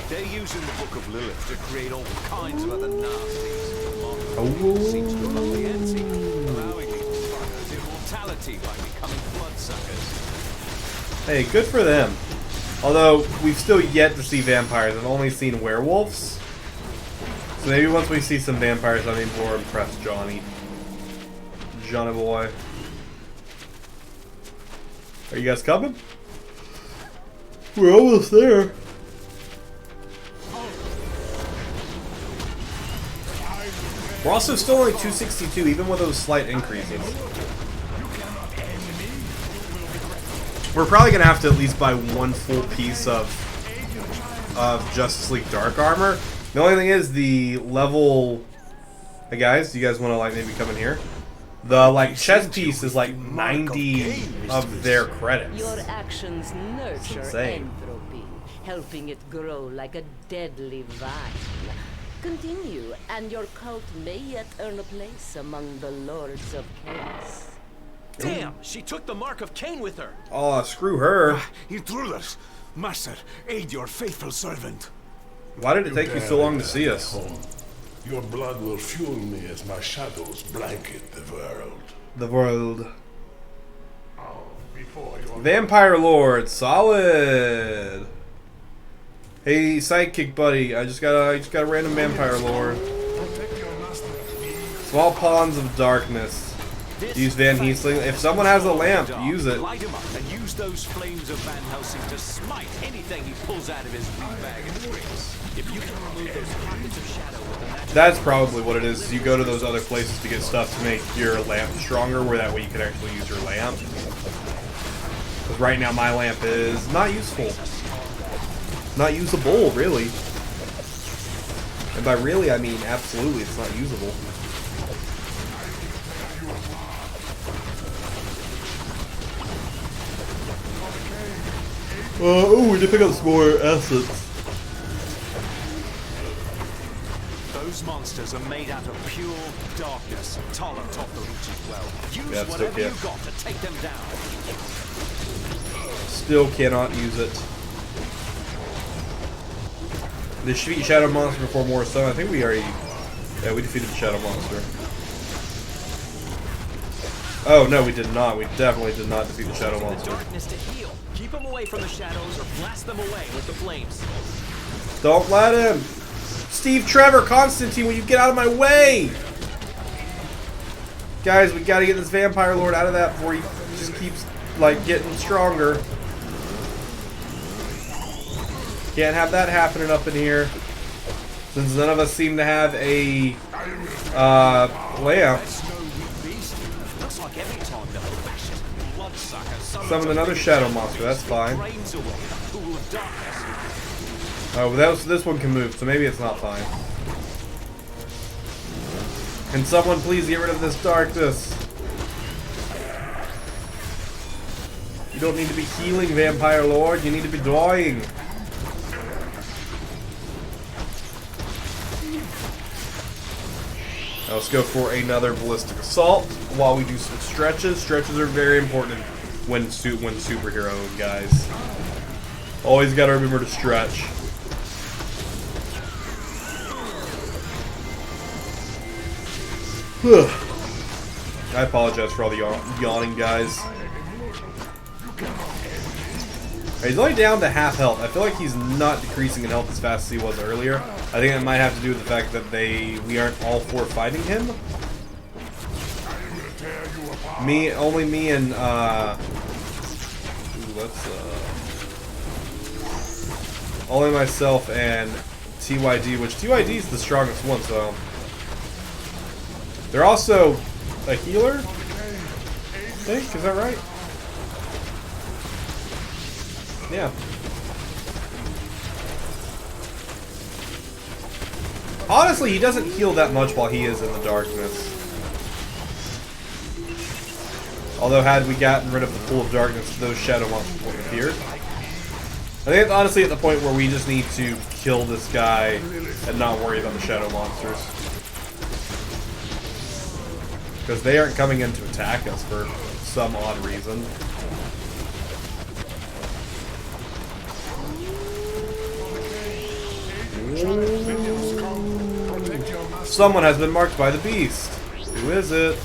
They're using the Book of Lilith to create all kinds of other nasties. Oh. Seems to love the anti, allowing these fuckers immortality by becoming bloodsuckers. Hey, good for them. Although, we've still yet to see vampires. I've only seen werewolves. So maybe once we see some vampires, I'll be more impressed, Johnny. Johnny boy. Are you guys coming? We're almost there. We're also still only 262, even with those slight increases. We're probably gonna have to at least buy one full piece of Justice League Dark Armor. The only thing is the level. Hey guys, do you guys want to like maybe come in here? The like chest piece is like 90 of their credits. Your actions nurture insane. entropy, helping it grow like a deadly vine. Continue, and your cult may yet earn a place among the Lords of Chaos. Damn! She took the mark of Cain with her. Oh, screw her. Intruders! Master, aid your faithful servant. Why did it take you so long to see us? Your blood will fuel me as my shadows blanket the world. The world. Before your Vampire Lord, solid. Hey, sidekick buddy, I just got a random Vampire Lord. Small pawns of darkness. Use Van Helsing. If someone has a lamp, use it. Light him up and use those flames of Van Helsing to smite anything he pulls out of his wee bag of tricks. If you can remove those pockets of shadow with a magic. That's probably what it is. You go to those other places to get stuff to make your lamp stronger, where that way you can actually use your lamp. Because right now my lamp is not useful. Not usable, really. And by really, I mean absolutely it's not usable. Oh, we did pick up some more assets. Those monsters are made out of pure darkness. Tolerant of the reach as well. Use Yeah, it's whatever okay. you got to take them down. Still cannot use it. The Shadow Monster before more sun. I think we already... Yeah, we defeated the Shadow Monster. Oh, no, we did not. We definitely did not defeat the Shadow Monster. Darkness to heal. Keep them away from the shadows or blast them away with the flames. Don't let him! Steve Trevor, Constantine, will you get out of my way? Guys, we gotta get this Vampire Lord out of that before he just keeps, like, getting stronger. Can't have that happening up in here. Since none of us seem to have a, lamp. Summon another Shadow Monster, that's fine. Oh, this one can move, so maybe it's not fine. Can someone please get rid of this darkness? You don't need to be healing, Vampire Lord. You need to be dying. Now let's go for another Ballistic Assault while we do some stretches. Stretches are very important when superhero, guys. Always got to remember to stretch. I apologize for all the yawning, guys. He's only down to half health. I feel like he's not decreasing in health as fast as he was earlier. I think that might have to do with the fact that we aren't all four fighting him. Only me and only myself and TYD, which TYD is the strongest one, so they're also a healer, I think, is that right? Yeah. Honestly, he doesn't heal that much while he is in the darkness. Although, had we gotten rid of the pool of darkness, those shadow monsters would have appeared. I think it's honestly at the point where we just need to kill this guy and not worry about the shadow monsters. Because they aren't coming in to attack us for some odd reason. Someone has been marked by the beast. Who is it?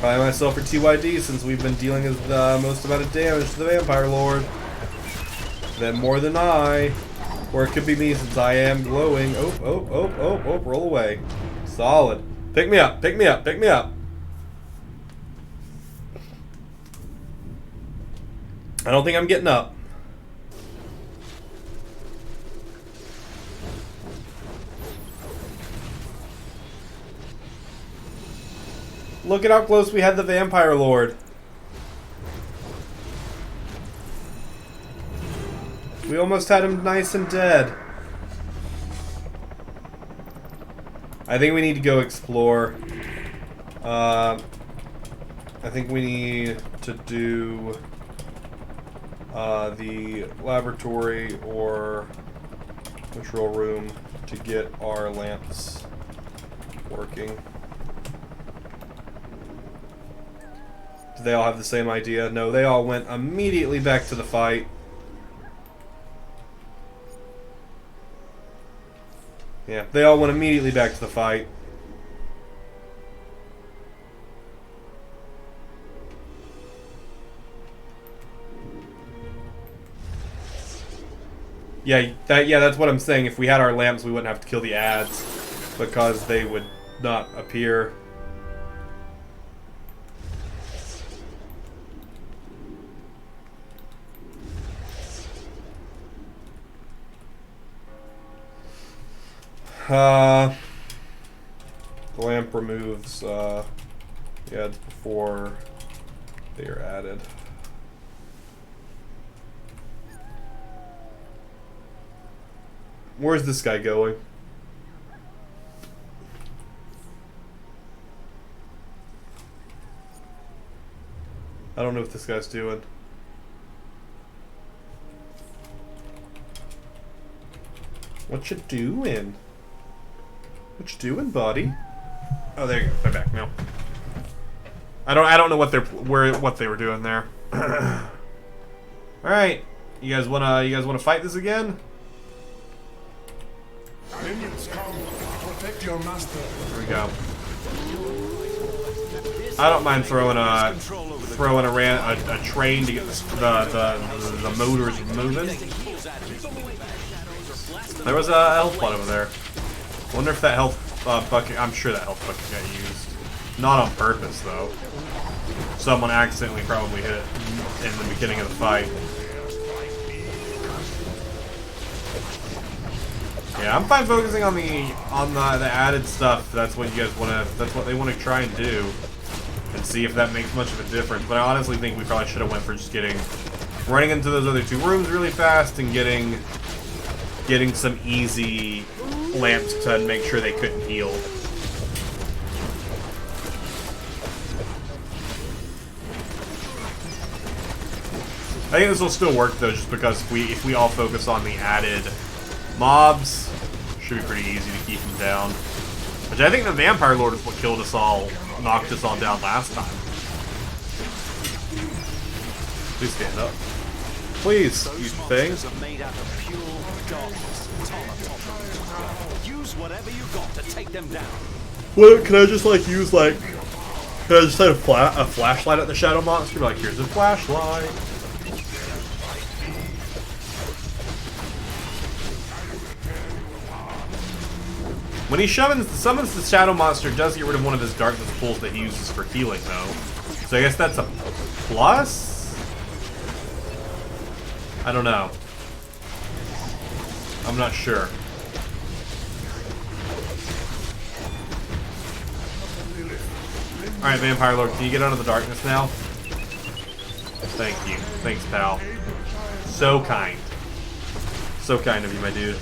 Probably myself or TYD, since we've been dealing with most amount of damage to the Vampire Lord. Then more than I. Or it could be me, since I am glowing. Oh, roll away. Solid. Pick me up, pick me up, pick me up. I don't think I'm getting up. Look at how close we had the Vampire Lord. We almost had him nice and dead. I think we need to go explore. I think we need to do the laboratory or control room to get our lamps working. Do they all have the same idea? No, they all went immediately back to the fight. Yeah, they all went immediately back to the fight. Yeah, that's what I'm saying. If we had our lamps, we wouldn't have to kill the ads because they would not appear. The lamp removes the ads before they are added. Where's this guy going? I don't know what this guy's doing. What you doing? What you doing, buddy? Oh, there you go. I'm back now. I don't know what they were doing there. All right, you guys wanna fight this again? Minions come. Protect your master. Here we go. I don't mind throwing a train to get the motors moving. There was a health pot over there. Wonder if that health bucket. I'm sure that health bucket got used. Not on purpose though. Someone accidentally probably hit it in the beginning of the fight. Yeah, I'm fine focusing on the added stuff. That's what you guys wanna. That's what they want to try and do, and see if that makes much of a difference. But I honestly think we probably should have went for just running into those other two rooms really fast and getting some easy lamps to make sure they couldn't heal. I think this will still work though, just because if we all focus on the added mobs, should be pretty easy to keep them down. Which I think the Vampire Lord is what killed us all, knocked us all down last time. Please stand up. Please, you thing. Are made out of pure darkness. Use whatever you got to take them down. What, can I just like use can I just set a flashlight at the shadow monster? Like, here's a flashlight. When he summons the shadow monster, it does get rid of one of his darkness pools that he uses for healing, though. So I guess that's a plus? I don't know. I'm not sure. Alright, Vampire Lord, can you get out of the darkness now? Thank you. Thanks, pal. So kind. So kind of you, my dude.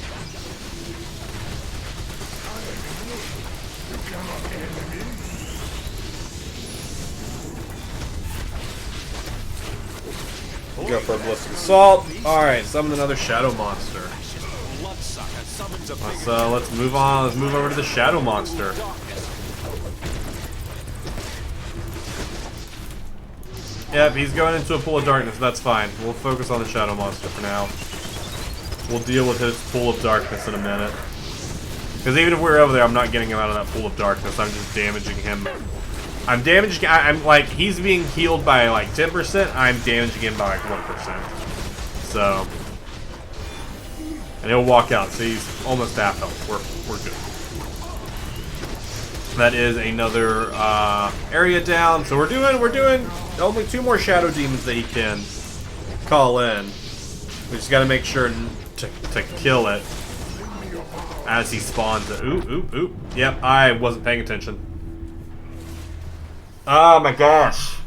Go for a ballistic assault. Alright, summon another shadow monster. Let's move on. Let's move over to the shadow monster. Yep, he's going into a pool of darkness. That's fine. We'll focus on the shadow monster for now. We'll deal with his pool of darkness in a minute. Because even if we're over there, I'm not getting him out of that pool of darkness. I'm just damaging him. I'm like, he's being healed by like 10%. I'm damaging him by like 1%. So, and he'll walk out. So he's almost half health. We're good. That is another area down. So we're doing only 2 more shadow demons that he can call in. We just got to make sure to kill it as he spawns it. Oop, oop, oop. Yep, I wasn't paying attention. Oh my gosh.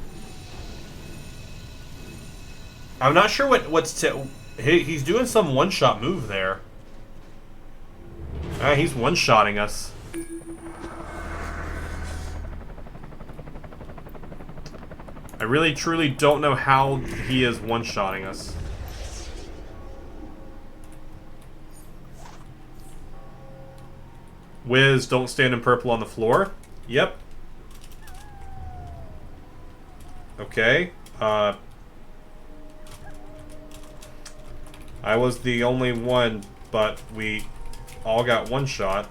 I'm not sure he's doing some one-shot move there. Alright, he's one-shotting us. I really truly don't know how he is one-shotting us. Wiz, don't stand in purple on the floor. Yep. Okay. I was the only one, but we all got one shot.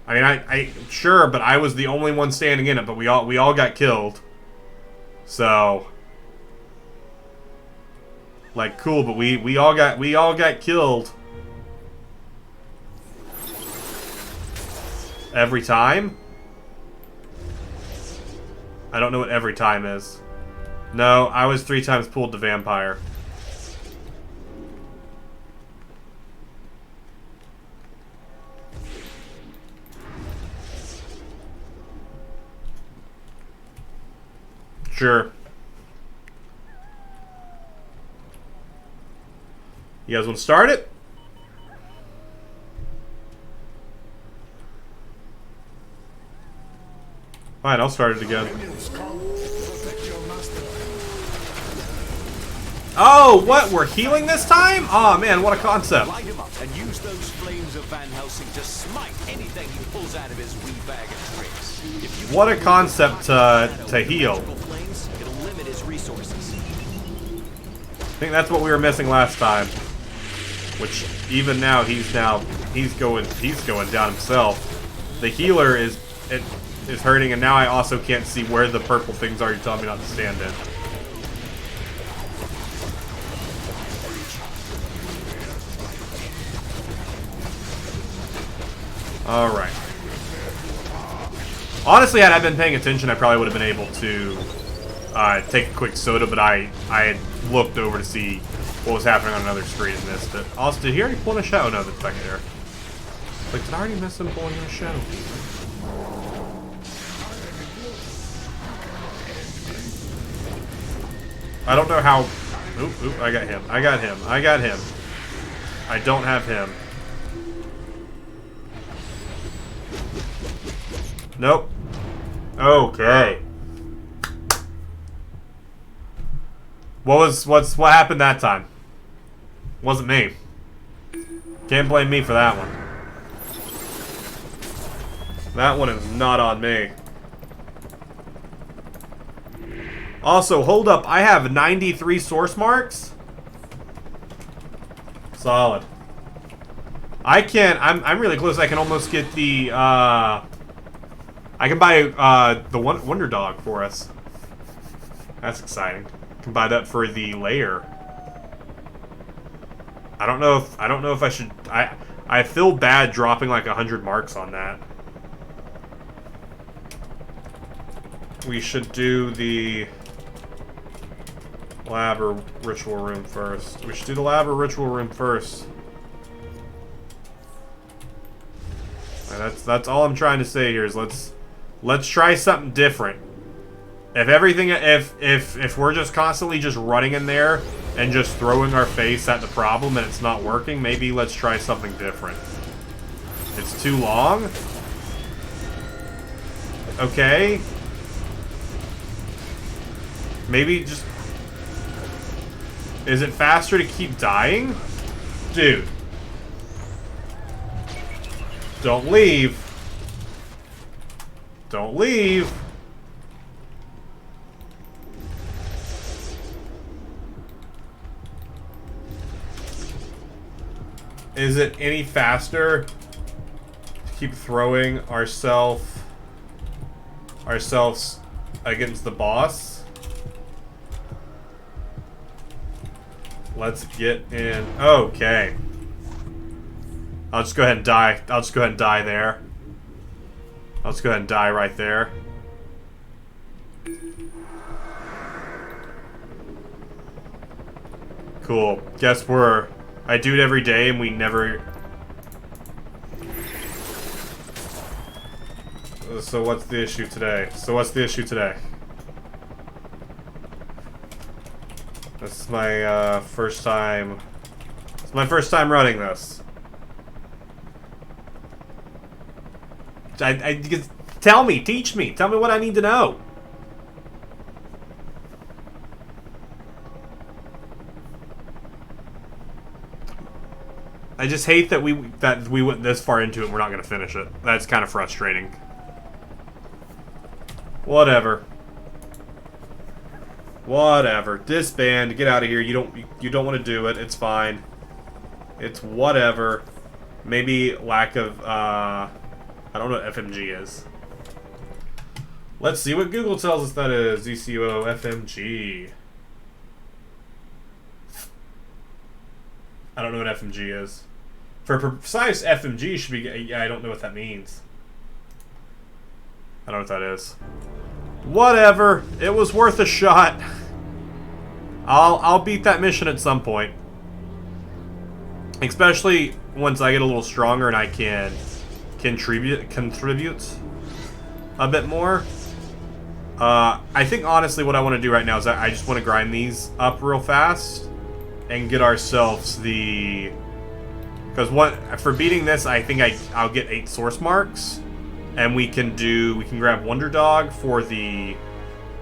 I mean, I sure, but I was the only one standing in it, but we all got killed. So, like, cool, but we all got killed. Every time? I don't know what every time is. No, I was 3 times pulled to vampire. Sure. You guys want to start it? Fine, I'll start it again. Oh, what? We're healing this time? Oh man, what a concept. Light him up and use those flames of Van Helsing to smite anything he pulls out of his wee bag of tricks. What a concept to heal. Electrical flames, it'll limit his resources. I think that's what we were missing last time. Which even now he's going down himself. The healer is hurting, and now I also can't see where the purple things are you're telling me not to stand in. Alright. Honestly, had I been paying attention, I probably would have been able to take a quick soda, but I had looked over to see what was happening on another screen and missed it. Also, did he already pull in a shadow? Oh, no, that's back there. Like, did I already miss him pulling in a shadow? I don't know how... Oop, I got him. I got him. I don't have him. Nope. Okay. What happened that time? Wasn't me. Can't blame me for that one. That one is not on me. Also, hold up. I have 93 source marks? Solid. I can't... I'm really close. I can almost get the, I can buy, the Wonder Dog for us. That's exciting. I can buy that for the lair. I don't know if I should... I feel bad dropping like 100 marks on that. We should do the lab or ritual room first. We should do the lab or ritual room first. That's all I'm trying to say here is let's try something different. If we're just constantly just running in there and just throwing our face at the problem and it's not working, maybe let's try something different. It's too long? Okay. Maybe just... Is it faster to keep dying? Dude. Don't leave. Don't leave. Is it any faster to keep throwing ourselves against the boss? Let's get in. Okay. I'll just go ahead and die. I'll just go ahead and die there. I'll just go ahead and die right there. Cool. Guess I do it every day and we never... So what's the issue today? This is my first time... It's my first time running this. Tell me, teach me, tell me what I need to know. I just hate that we went this far into it and we're not gonna finish it. That's kind of frustrating. Whatever. Whatever. Disband. Get out of here. You don't want to do it. It's fine. It's whatever. Maybe lack of I don't know what FMG is. Let's see what Google tells us that is. DCUO FMG. I don't know what FMG is. For precise, FMG should be... Yeah, I don't know what that means. I don't know what that is. Whatever. It was worth a shot. I'll beat that mission at some point. Especially once I get a little stronger and I can contribute a bit more. I think honestly what I want to do right now is I just want to grind these up real fast and get ourselves the... Because for beating this, I think I'll get 8 source marks, and we can grab Wonder Dog for the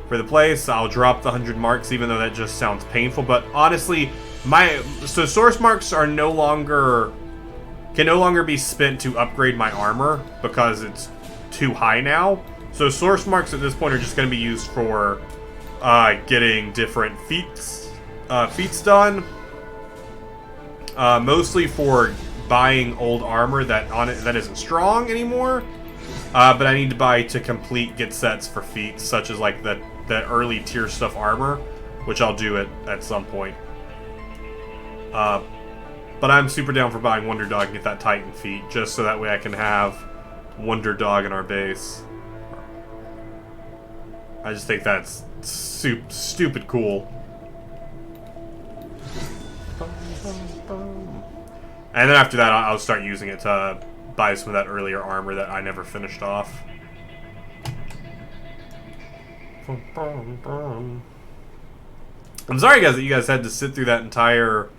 place. I'll drop the 100 marks, even though that just sounds painful. But honestly, so source marks are can no longer be spent to upgrade my armor because it's too high now. So source marks at this point are just going to be used for getting different feats done. Mostly for buying old armor that isn't strong anymore. But I need to buy to complete get sets for feats, such as like the early tier stuff armor, which I'll do at some point. But I'm super down for buying Wonder Dog and get that Titan feat, just so that way I can have Wonder Dog in our base. I just think that's stupid cool. And then after that, I'll start using it to buy some of that earlier armor that I never finished off. I'm sorry, guys, that you guys had to sit through that entire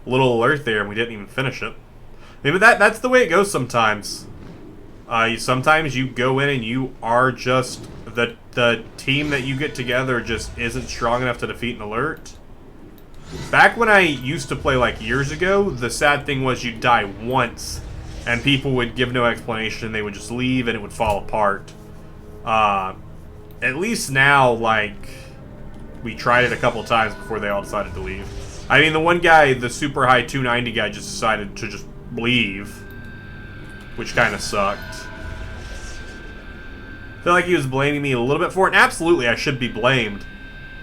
little alert there and we didn't even finish it. Maybe that's the way it goes sometimes. Sometimes you go in and you are just... The team that you get together just isn't strong enough to defeat an alert. Back when I used to play like years ago, the sad thing was you'd die once and people would give no explanation, they would just leave and it would fall apart. At least now, like, we tried it a couple times before they all decided to leave. I mean, the one guy, the super high 290 guy, just decided to just leave, which kind of sucked. I feel like he was blaming me a little bit for it, and absolutely I should be blamed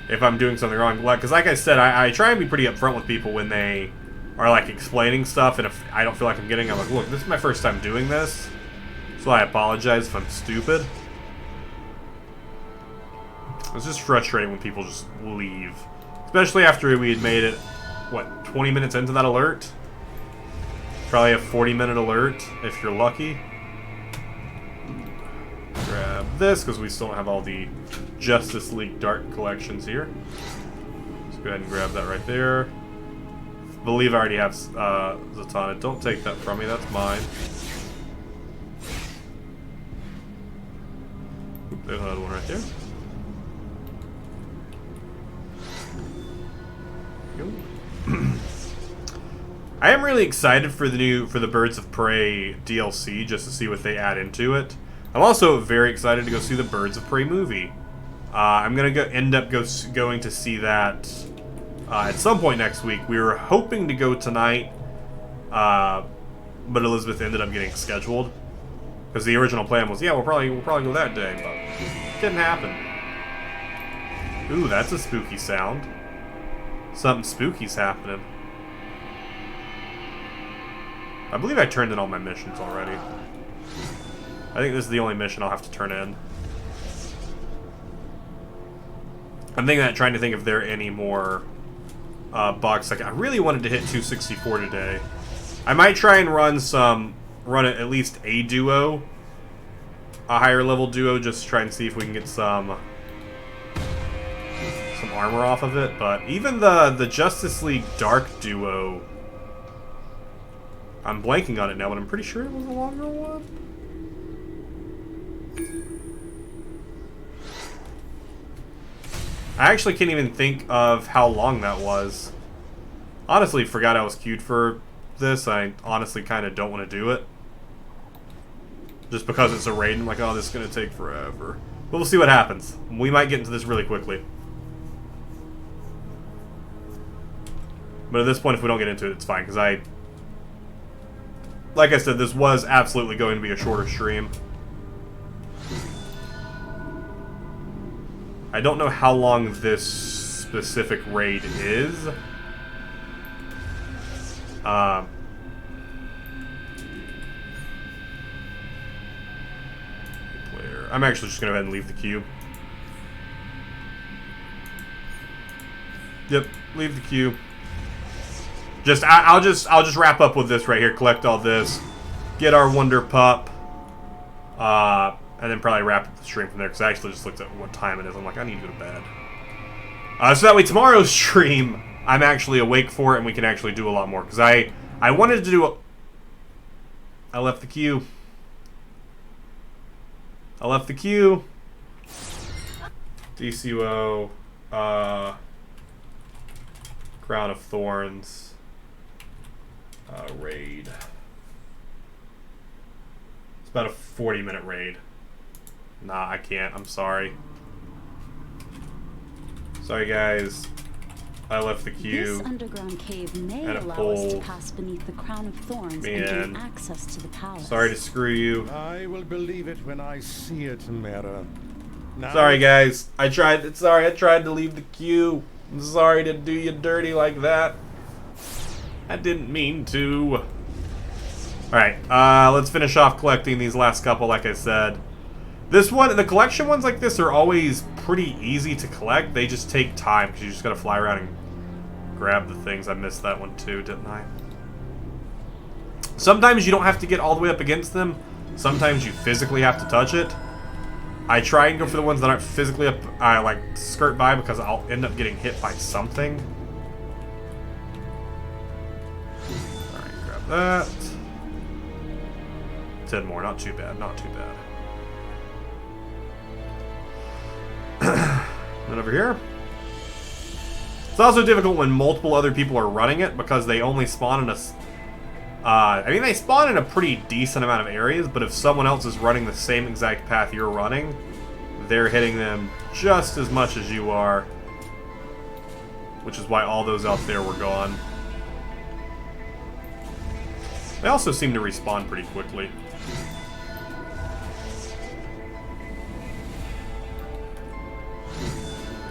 if I'm doing something wrong. Because like I said, I try and be pretty upfront with people when they are like explaining stuff, and if I don't feel like I'm getting, I'm like, look, this is my first time doing this, so I apologize if I'm stupid. It's just frustrating when people just leave. Especially after we had made it, what, 20 minutes into that alert? Probably a 40-minute alert, if you're lucky. Grab this, because we still don't have all the Justice League Dark collections here. Let's go ahead and grab that right there. I believe I already have Zatanna. Don't take that from me, that's mine. Oop, there's another one right there. I am really excited for the Birds of Prey DLC, just to see what they add into it. I'm also very excited to go see the Birds of Prey movie. I'm gonna end up going to see that at some point next week. We were hoping to go tonight, but Elizabeth ended up getting scheduled because the original plan was, yeah, we'll probably go that day, but it didn't happen. Ooh, that's a spooky sound. Something spooky's happening. I believe I turned in all my missions already. I think this is the only mission I'll have to turn in. I'm trying to think if there are any more bugs. Like, I really wanted to hit 264 today. I might try and run at least a duo, a higher level duo, just to try and see if we can get some armor off of it. But even the Justice League Dark duo, I'm blanking on it now, but I'm pretty sure it was a longer one. I actually can't even think of how long that was. Honestly, forgot I was queued for this. I honestly kind of don't want to do it. Just because it's a raid, I'm like, oh, this is going to take forever. But we'll see what happens. We might get into this really quickly. But at this point, if we don't get into it, it's fine, because like I said, this was absolutely going to be a shorter stream. I don't know how long this specific raid is. I'm actually just gonna go ahead and leave the queue. Yep, leave the queue. I'll just wrap up with this right here. Collect all this, get our Wonder Pup, and then probably wrap up the stream from there. Because I actually just looked at what time it is. I'm like, I need to go to bed. So that way tomorrow's stream, I'm actually awake for it, and we can actually do a lot more. Because I wanted to do I left the queue. I left the queue. DCUO, Crown of Thorns. Raid. It's about a 40-minute raid. Nah, I can't. I'm sorry. Sorry, guys. I left the queue. This underground cave may And it allow us to pulled. pass beneath the crown of thorns and Man. gain access to the palace. Sorry to screw you. I will believe it when I see it, Mera. Now, Sorry, guys. I tried to leave the queue. I'm sorry to do you dirty like that. I didn't mean to. Alright, let's finish off collecting these last couple, like I said. This one, the collection ones like this are always pretty easy to collect. They just take time, because you just gotta fly around and grab the things. I missed that one too, didn't I? Sometimes you don't have to get all the way up against them. Sometimes you physically have to touch it. I try and go for the ones that aren't physically up, like, skirt by, because I'll end up getting hit by something. Alright, grab that. 10 more, not too bad, not too bad. Then over here. It's also difficult when multiple other people are running it, because they only spawn in a... I mean, they spawn in a pretty decent amount of areas, but if someone else is running the same exact path you're running, they're hitting them just as much as you are. Which is why all those out there were gone. They also seem to respawn pretty quickly.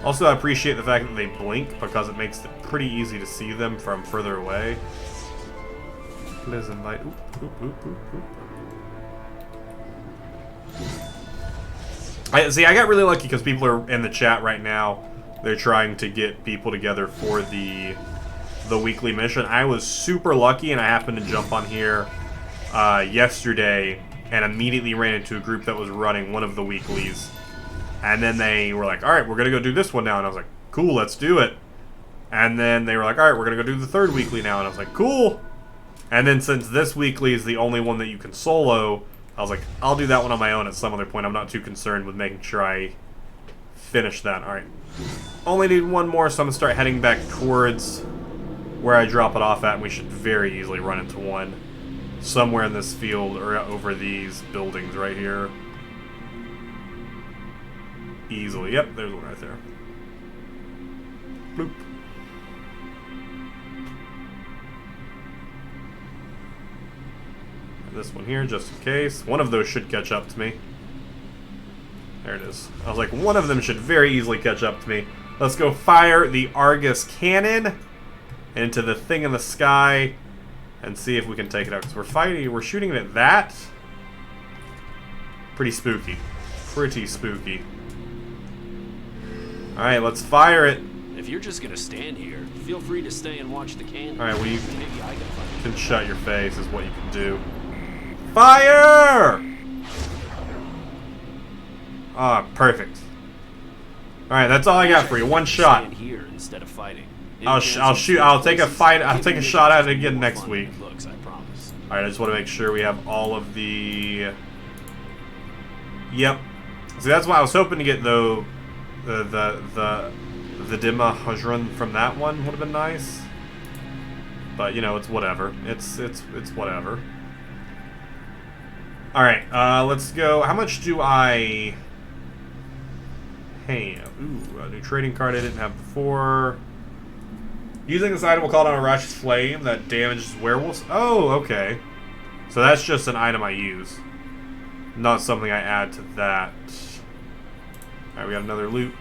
Also, I appreciate the fact that they blink, because it makes it pretty easy to see them from further away. Please invite. Oop, oop, oop, oop, oop. See, I got really lucky because people are in the chat right now. They're trying to get people together for the weekly mission. I was super lucky, and I happened to jump on here yesterday and immediately ran into a group that was running one of the weeklies. And then they were like, alright, we're going to go do this one now. And I was like, cool, let's do it. And then they were like, alright, we're going to go do the third weekly now. And I was like, cool. And then since this weekly is the only one that you can solo, I was like, I'll do that one on my own at some other point. I'm not too concerned with making sure I finish that. Alright. Only need one more, so I'm going to start heading back towards where I drop it off at. And we should very easily run into one somewhere in this field or over these buildings right here. Easily. Yep, there's one right there. Bloop. And this one here, just in case. One of those should catch up to me. There it is. I was like, one of them should very easily catch up to me. Let's go fire the Argus cannon into the thing in the sky and see if we can take it out. Because we're shooting it at that. Pretty spooky. Pretty spooky. Alright, let's fire it. If you're just gonna stand here, feel free to stay and watch the cannon. Alright, well, you Maybe I can shut your face is what you can do. Fire! Ah, perfect. Alright, that's all I got for you. One shot. Stand here instead of fighting. I'll shoot. I'll take a shot at it again next week. Looks, I promise. Alright, I just want to make sure we have all of the... Yep. See, that's why I was hoping to get, though, the Dima Hujran from that one would have been nice. But, you know, it's whatever. It's whatever. Alright, let's go. How much do I have? Ooh, a new trading card I didn't have before. Using this item will call down a righteous flame that damages werewolves. Oh, okay. So that's just an item I use. Not something I add to that. Alright, we got another loot.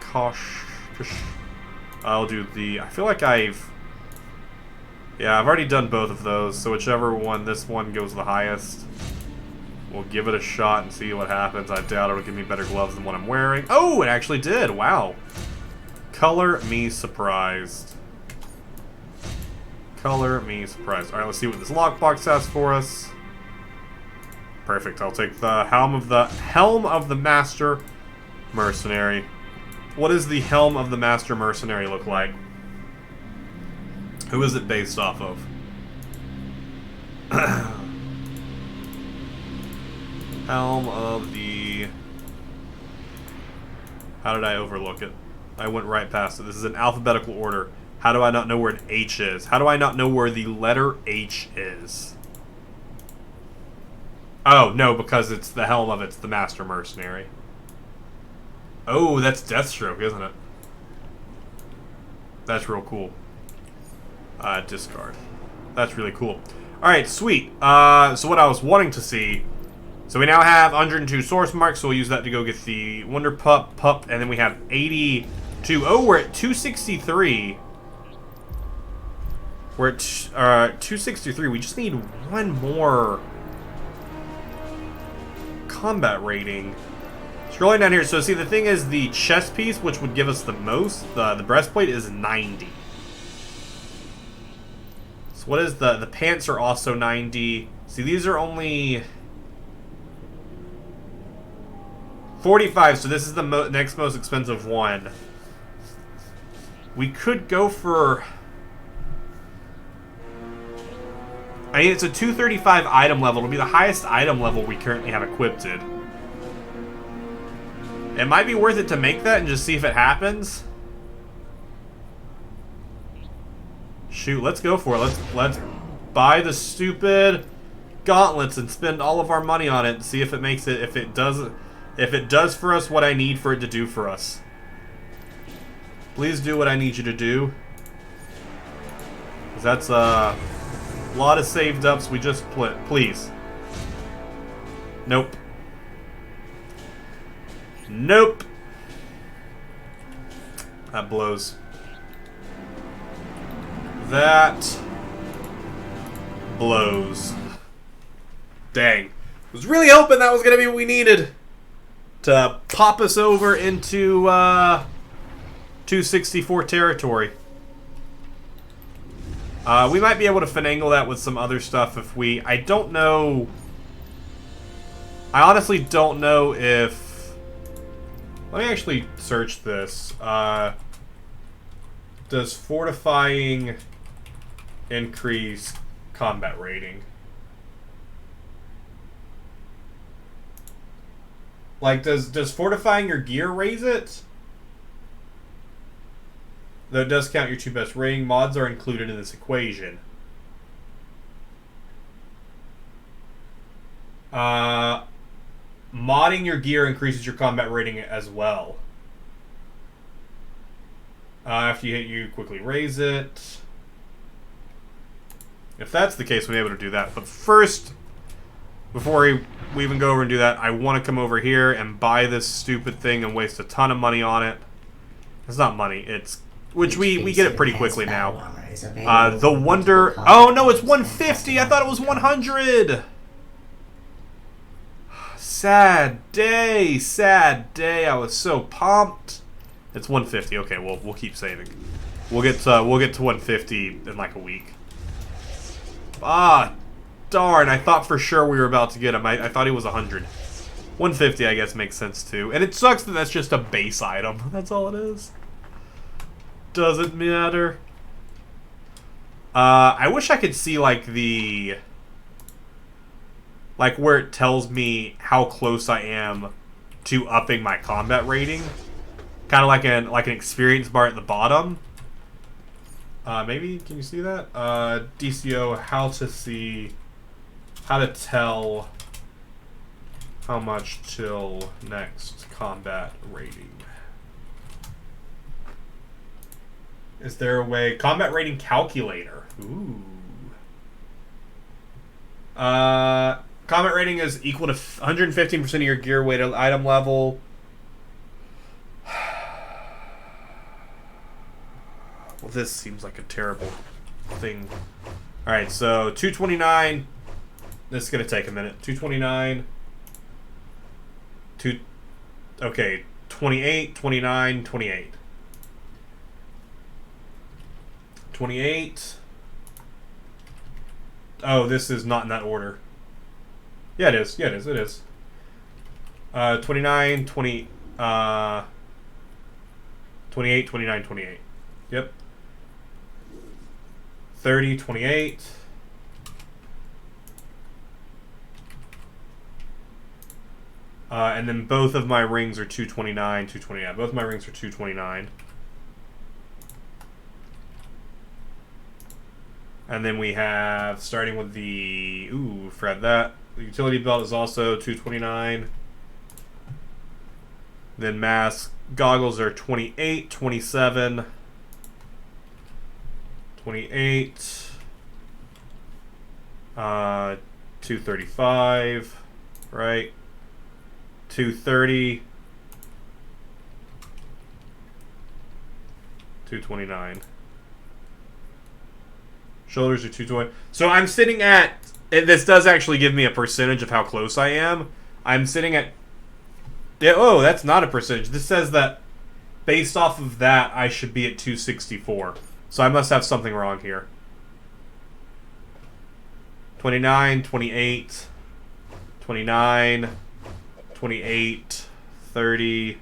I'll do the... I feel like I've... Yeah, I've already done both of those, so whichever one, this one goes the highest. We'll give it a shot and see what happens. I doubt it'll give me better gloves than what I'm wearing. Oh, it actually did! Wow. Color me surprised. Color me surprised. Alright, let's see what this lockbox has for us. Perfect. I'll take the helm of the Master Mercenary. What does the Helm of the Master Mercenary look like? Who is it based off of? Helm of the... How did I overlook it? I went right past it. This is in alphabetical order. How do I not know where an H is? How do I not know where the letter H is? Oh, no, because it's the helm of it's the Master Mercenary. Oh, that's Deathstroke, isn't it? That's real cool. Discard. That's really cool. Alright, sweet. So what I was wanting to see... So we now have 102 source marks, so we'll use that to go get the Wonder Pup, and then we have 82. Oh, we're at 263. We're at 263. We just need one more combat rating. Scrolling down here, so see, the thing is, the chest piece, which would give us the most, the breastplate, is 90. So what is the pants are also 90. See, these are only 45, so this is the next most expensive one. We could go for... I mean, it's a 235 item level. It'll be the highest item level we currently have equipped. It might be worth it to make that and just see if it happens. Shoot, let's go for it. Let's buy the stupid gauntlets and spend all of our money on it and see if it makes it. If it does for us what I need for it to do for us. Please do what I need you to do. 'Cause that's a lot of saved ups we just split. Please. Nope. Nope. That blows. That blows. Dang. Was really hoping that was going to be what we needed to pop us over into 264 territory. We might be able to finagle that with some other stuff if we... I don't know... I honestly don't know if... Let me actually search this. Does fortifying increase combat rating? Like, does fortifying your gear raise it? Though it does count your 2 best rating. Mods are included in this equation. Modding your gear increases your combat rating as well. After you hit, you quickly raise it. If that's the case, we'll be able to do that. But first, before we even go over and do that, I want to come over here and buy this stupid thing and waste a ton of money on it. It's not money, it's... Which we get it pretty quickly now. The Wonder... Oh, no, it's 150! I thought it was 100! Sad day, sad day. I was so pumped. It's 150. Okay, well, we'll keep saving. We'll get to 150 in like a week. Ah, darn. I thought for sure we were about to get him. I thought he was 100. 150, I guess, makes sense too. And it sucks that that's just a base item. That's all it is. Doesn't matter. I wish I could see like the... Like where it tells me how close I am to upping my combat rating. Kind of like an experience bar at the bottom. Maybe, can you see that? DCUO, how to tell how much till next combat rating. Is there a way? Combat rating calculator. Ooh. Combat rating is equal to 115% of your gear weight at item level. Well, this seems like a terrible thing. Alright, so 229. This is going to take a minute. 229. Okay, 28, 29, 28. 28. Oh, this is not in that order. Yeah, it is. Yeah, it is. It is. 29, 20, 28, 29, 28. Yep. 30, 28. And then both of my rings are 229, 229. Both of my rings are 229. And then we have, starting with the, ooh, forgot that. The utility belt is also 229. Then mask, Goggles are 28, 27, 28, 235, right? 230, 229. Shoulders are 220. So I'm sitting at, this does actually give me a percentage of how close I am. I'm sitting at, yeah, oh, that's not a percentage. This says that based off of that, I should be at 264. So I must have something wrong here. 29, 28, 29, 28, 30.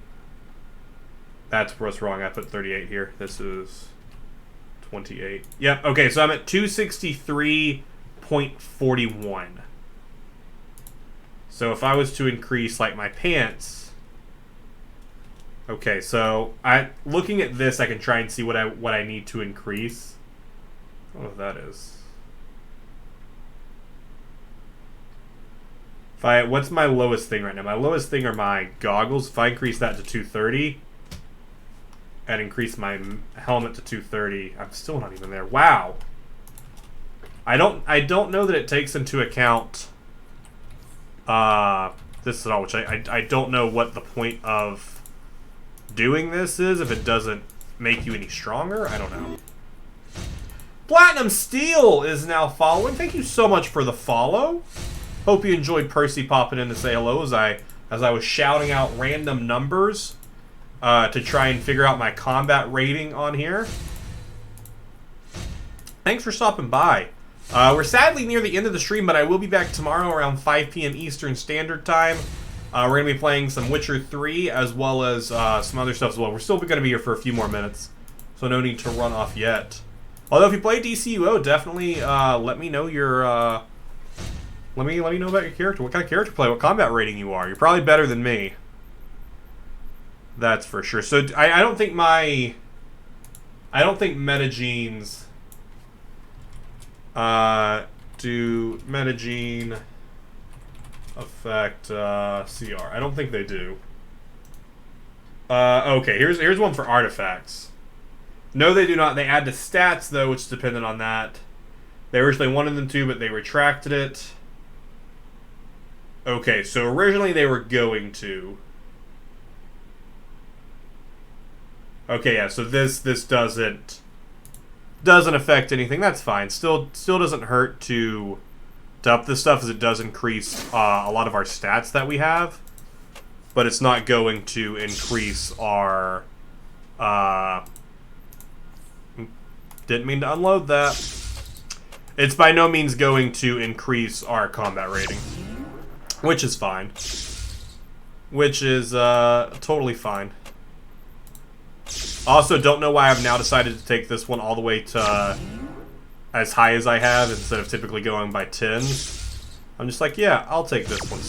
That's what's wrong. I put 38 here. This is 28. Yep, okay, so I'm at 263.41. So if I was to increase, like, my pants... Okay, so looking at this, I can try and see what I need to increase. I don't know what that is. What's my lowest thing right now? My lowest thing are my goggles. If I increase that to 230 and increase my helmet to 230, I'm still not even there. Wow. I don't know that it takes into account this at all, which I don't know what the point of doing this is if it doesn't make you any stronger. I don't know. Platinum Steel is now following. Thank you so much for the follow. Hope you enjoyed Percy popping in to say hello as I was shouting out random numbers to try and figure out my combat rating on here. Thanks for stopping by. We're sadly near the end of the stream, but I will be back tomorrow around 5 p.m. Eastern Standard Time. We're going to be playing some Witcher 3 as well as some other stuff as well. We're still going to be here for a few more minutes, so no need to run off yet. Although if you play DCUO, definitely let me know your let me know about your character. What kind of character you play? What combat rating you are? You're probably better than me. That's for sure. So I don't think metagenes do metagene affect CR. I don't think they do. Okay, here's one for artifacts. No, they do not. They add to stats, though, which is dependent on that. They originally wanted them to, but they retracted it. Okay, so originally they were going to. Okay, yeah, so this doesn't affect anything. That's fine. Still doesn't hurt to up this stuff, as it does increase a lot of our stats that we have, but it's not going to increase our didn't mean to unload that. It's by no means going to increase our combat rating, which is fine, which is totally fine. Also, don't know why I've now decided to take this one all the way to as high as I have instead of typically going by 10s. I'm just like, yeah, I'll take this one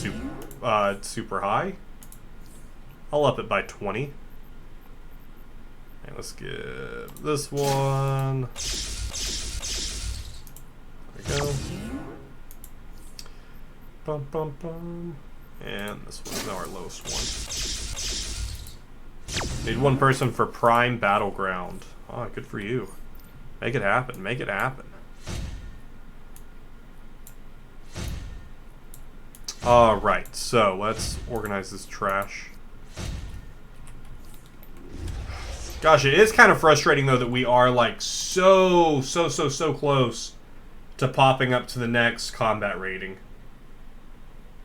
super high. I'll up it by 20. And let's give this one. There we go. Bum, bum, bum. And this one's now our lowest one. Need one person for Prime Battleground. Oh, good for you. Make it happen. Make it happen. Alright, so let's organize this trash. Gosh, it is kind of frustrating, though, that we are, like, so close to popping up to the next combat rating.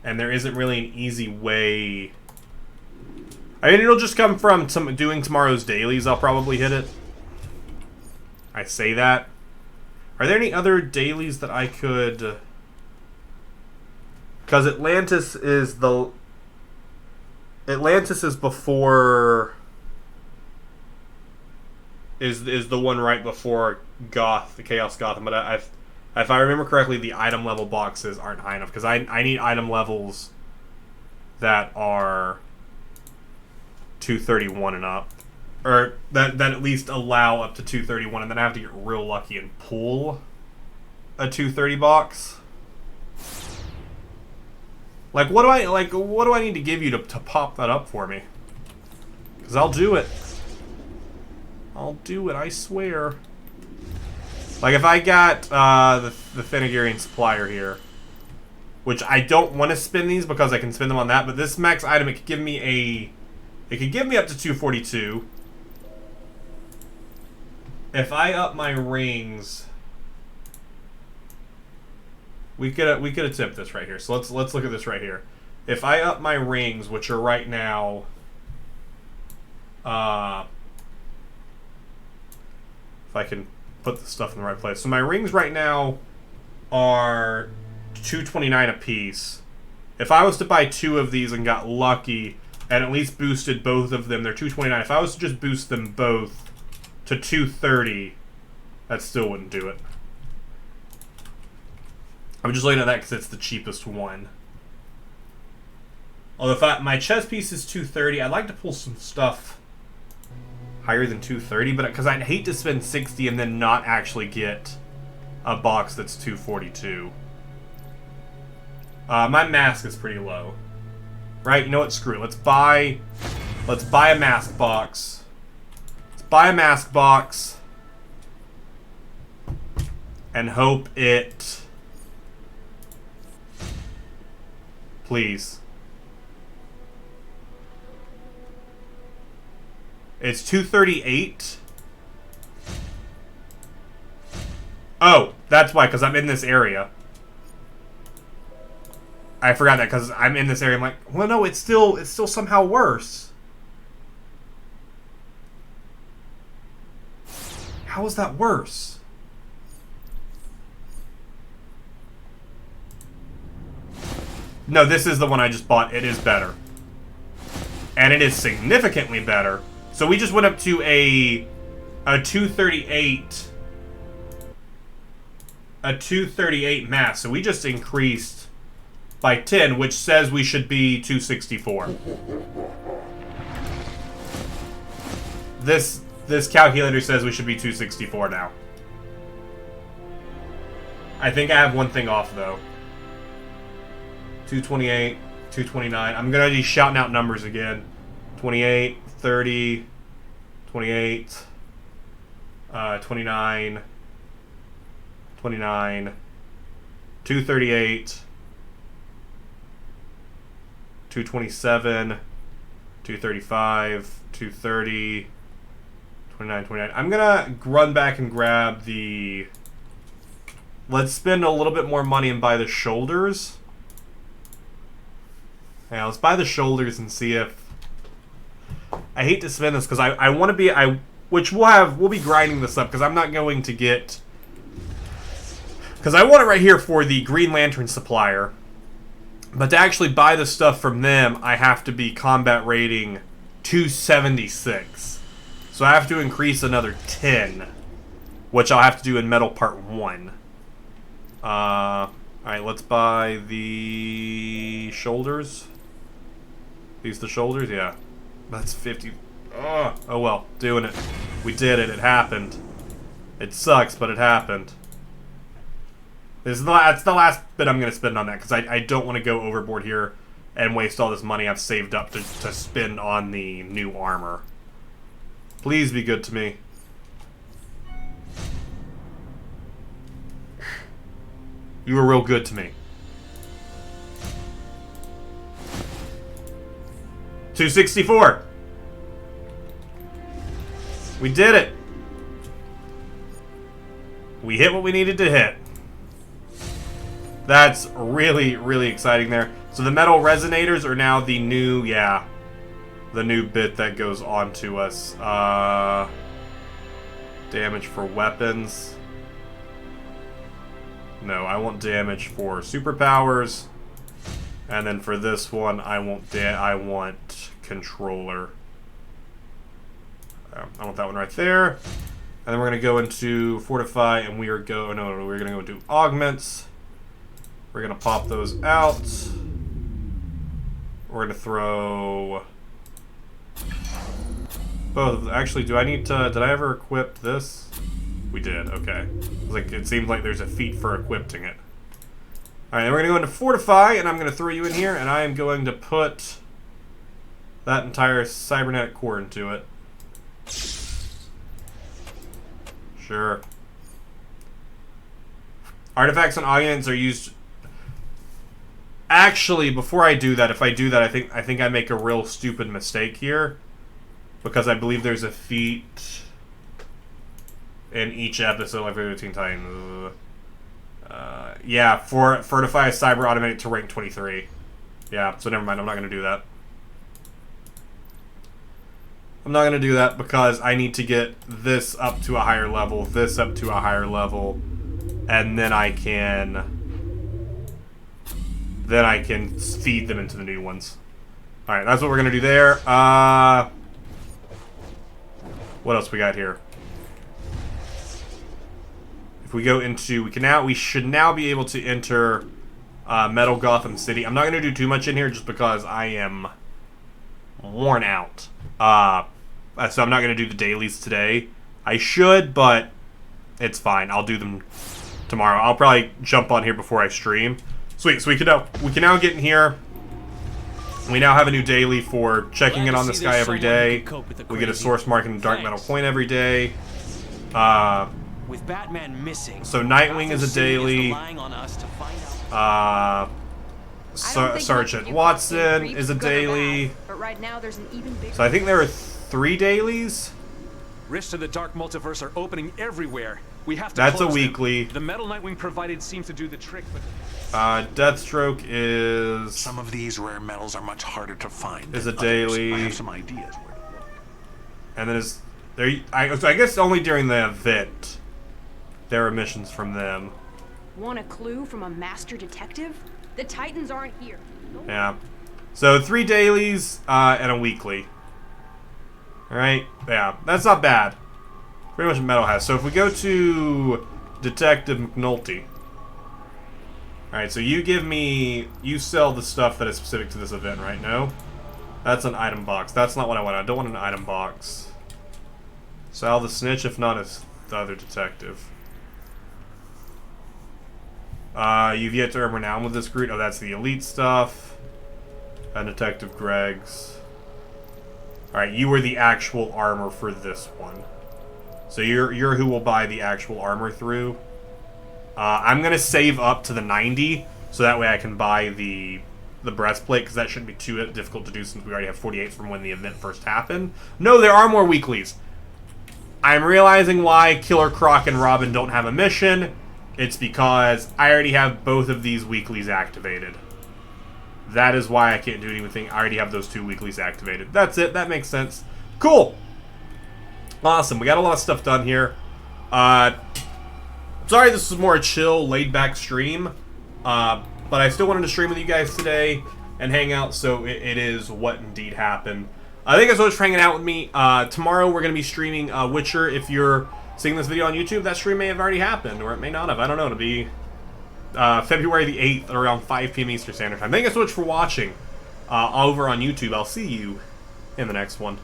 And there isn't really an easy way. I mean, it'll just come from doing tomorrow's dailies. I'll probably hit it. I say that. Are there any other dailies that I could... Because Atlantis is before... Is the one right before Goth, the Chaos Gotham. But if I remember correctly, the item level boxes aren't high enough. Because I need item levels that are 231 and up. Or that at least allow up to 231, and then I have to get real lucky and pull a 230 box. Like, what do I need to give you to pop that up for me? Because I'll do it. I'll do it, I swear. Like, if I got the Thanagarian supplier here, which I don't want to spend these because I can spend them on that, but this max item, it could give me it could give me up to 242. If I up my rings, we could attempt this right here. So let's look at this right here. If I up my rings, which are right now, if I can put the stuff in the right place. So my rings right now are 229 a piece. If I was to buy 2 of these and got lucky and at least boosted both of them, they're 229. If I was to just boost them both to 230, that still wouldn't do it. I'm just looking at that because it's the cheapest one. Although if my chess piece is 230, I'd like to pull some stuff higher than 230, but because I'd hate to spend 60 and then not actually get a box that's 242. My mask is pretty low. Right? You know what? Screw it. Let's buy a mask box. Let's buy a mask box and hope it... Please. It's 238. Oh, that's why, because I'm in this area. I forgot that because I'm in this area. I'm like, well, no, it's still somehow worse. How is that worse? No, this is the one I just bought. It is better. And it is significantly better. So we just went up to a 238. A 238 mass. So we just increased by 10, which says we should be 264. This calculator says we should be 264 now. I think I have one thing off though. 228, 229. I'm gonna be shouting out numbers again. 28, 30, 28, 29, 29, 238, 227, 235, 230, 29, 29. I'm gonna run back and grab the... Let's spend a little bit more money and buy the shoulders. Yeah, let's buy the shoulders and see if... I hate to spend this because I want to be... Which we'll be grinding this up because I'm not going to get... Because I want it right here for the Green Lantern supplier. But to actually buy the stuff from them, I have to be combat rating 276. So I have to increase another 10. Which I'll have to do in Metal Part 1. Alright, let's buy the shoulders. These the shoulders? Yeah. That's 50. Oh well, doing it. We did it. It happened. It sucks, but it happened. That's the last bit I'm going to spend on that, because I don't want to go overboard here and waste all this money I've saved up to spend on the new armor. Please be good to me. You were real good to me. 264. We did it. We hit what we needed to hit. That's really, really exciting there. So the metal resonators are now the new, yeah, the new bit that goes on to us. Damage for weapons. No, I want damage for superpowers. And then for this one, I want controller. I want that one right there. And then we're going to go into Fortify, and we're going to go into Augments. We're going to pop those out. We're going to throw both of them. Actually, do I need to... Did I ever equip this? We did, okay. It seems like there's a feat for equipping it. Alright, then we're going to go into Fortify, and I'm going to throw you in here, and I am going to put that entire cybernetic core into it. Sure. Artifacts and augments are used. Actually, before I do that, if I do that, I think I make a real stupid mistake here, because I believe there's a feat in each episode of Teen Titans. Yeah, fortify a cyber automated to rank 23. Yeah, so never mind. I'm not going to do that. I'm not going to do that because I need to get this up to a higher level, this up to a higher level, and then I can feed them into the new ones. All right, that's what we're going to do there. What else we got here? If we go into, we should now be able to enter Metal Gotham City. I'm not going to do too much in here just because I am worn out. So I'm not going to do the dailies today. I should, but it's fine. I'll do them tomorrow. I'll probably jump on here before I stream. Sweet. So we can now get in here. We now have a new daily for checking in on this guy every day. We get a source mark and a dark metal coin every day. With Batman missing, so Nightwing is a daily. Sergeant Watson is a daily. But right now there's an even bigger. So I think there are 3 dailies. Rifts to the Dark Multiverse are opening everywhere. We have to That's a close weekly. them. The metal Nightwing provided seems to do the trick, but Deathstroke is... Some of these rare metals are much harder to find. Is a than daily. others. I have some ideas where to look. And then is there? So I guess only during the event there are missions from them. Want a clue from a master detective? The Titans aren't here. Yeah. So 3 dailies and a weekly. Alright, yeah, that's not bad. Pretty much what Metal has. So if we go to Detective McNulty. Alright, so you sell the stuff that is specific to this event, right? No? That's an item box. That's not what I want. I don't want an item box. Sell the snitch, if not, as the other detective. You've yet to earn renown with this group. Oh, that's the elite stuff. And Detective Greg's. Alright, you were the actual armor for this one. So you're who will buy the actual armor through. I'm gonna save up to the 90, so that way I can buy the breastplate, because that shouldn't be too difficult to do since we already have 48 from when the event first happened. No, there are more weeklies. I'm realizing why Killer Croc and Robin don't have a mission. It's because I already have both of these weeklies activated. That is why I can't do anything. I already have those 2 weeklies activated. That's it. That makes sense. Cool. Awesome. We got a lot of stuff done here. Sorry this was more a chill, laid-back stream. But I still wanted to stream with you guys today and hang out, so it is what indeed happened. Thank you guys so much for hanging out with me. Tomorrow we're going to be streaming Witcher. If you're seeing this video on YouTube, that stream may have already happened, or it may not have. I don't know. It'll be February the 8th, around 5 p.m. Eastern Standard Time. Thank you guys so much for watching over on YouTube. I'll see you in the next one.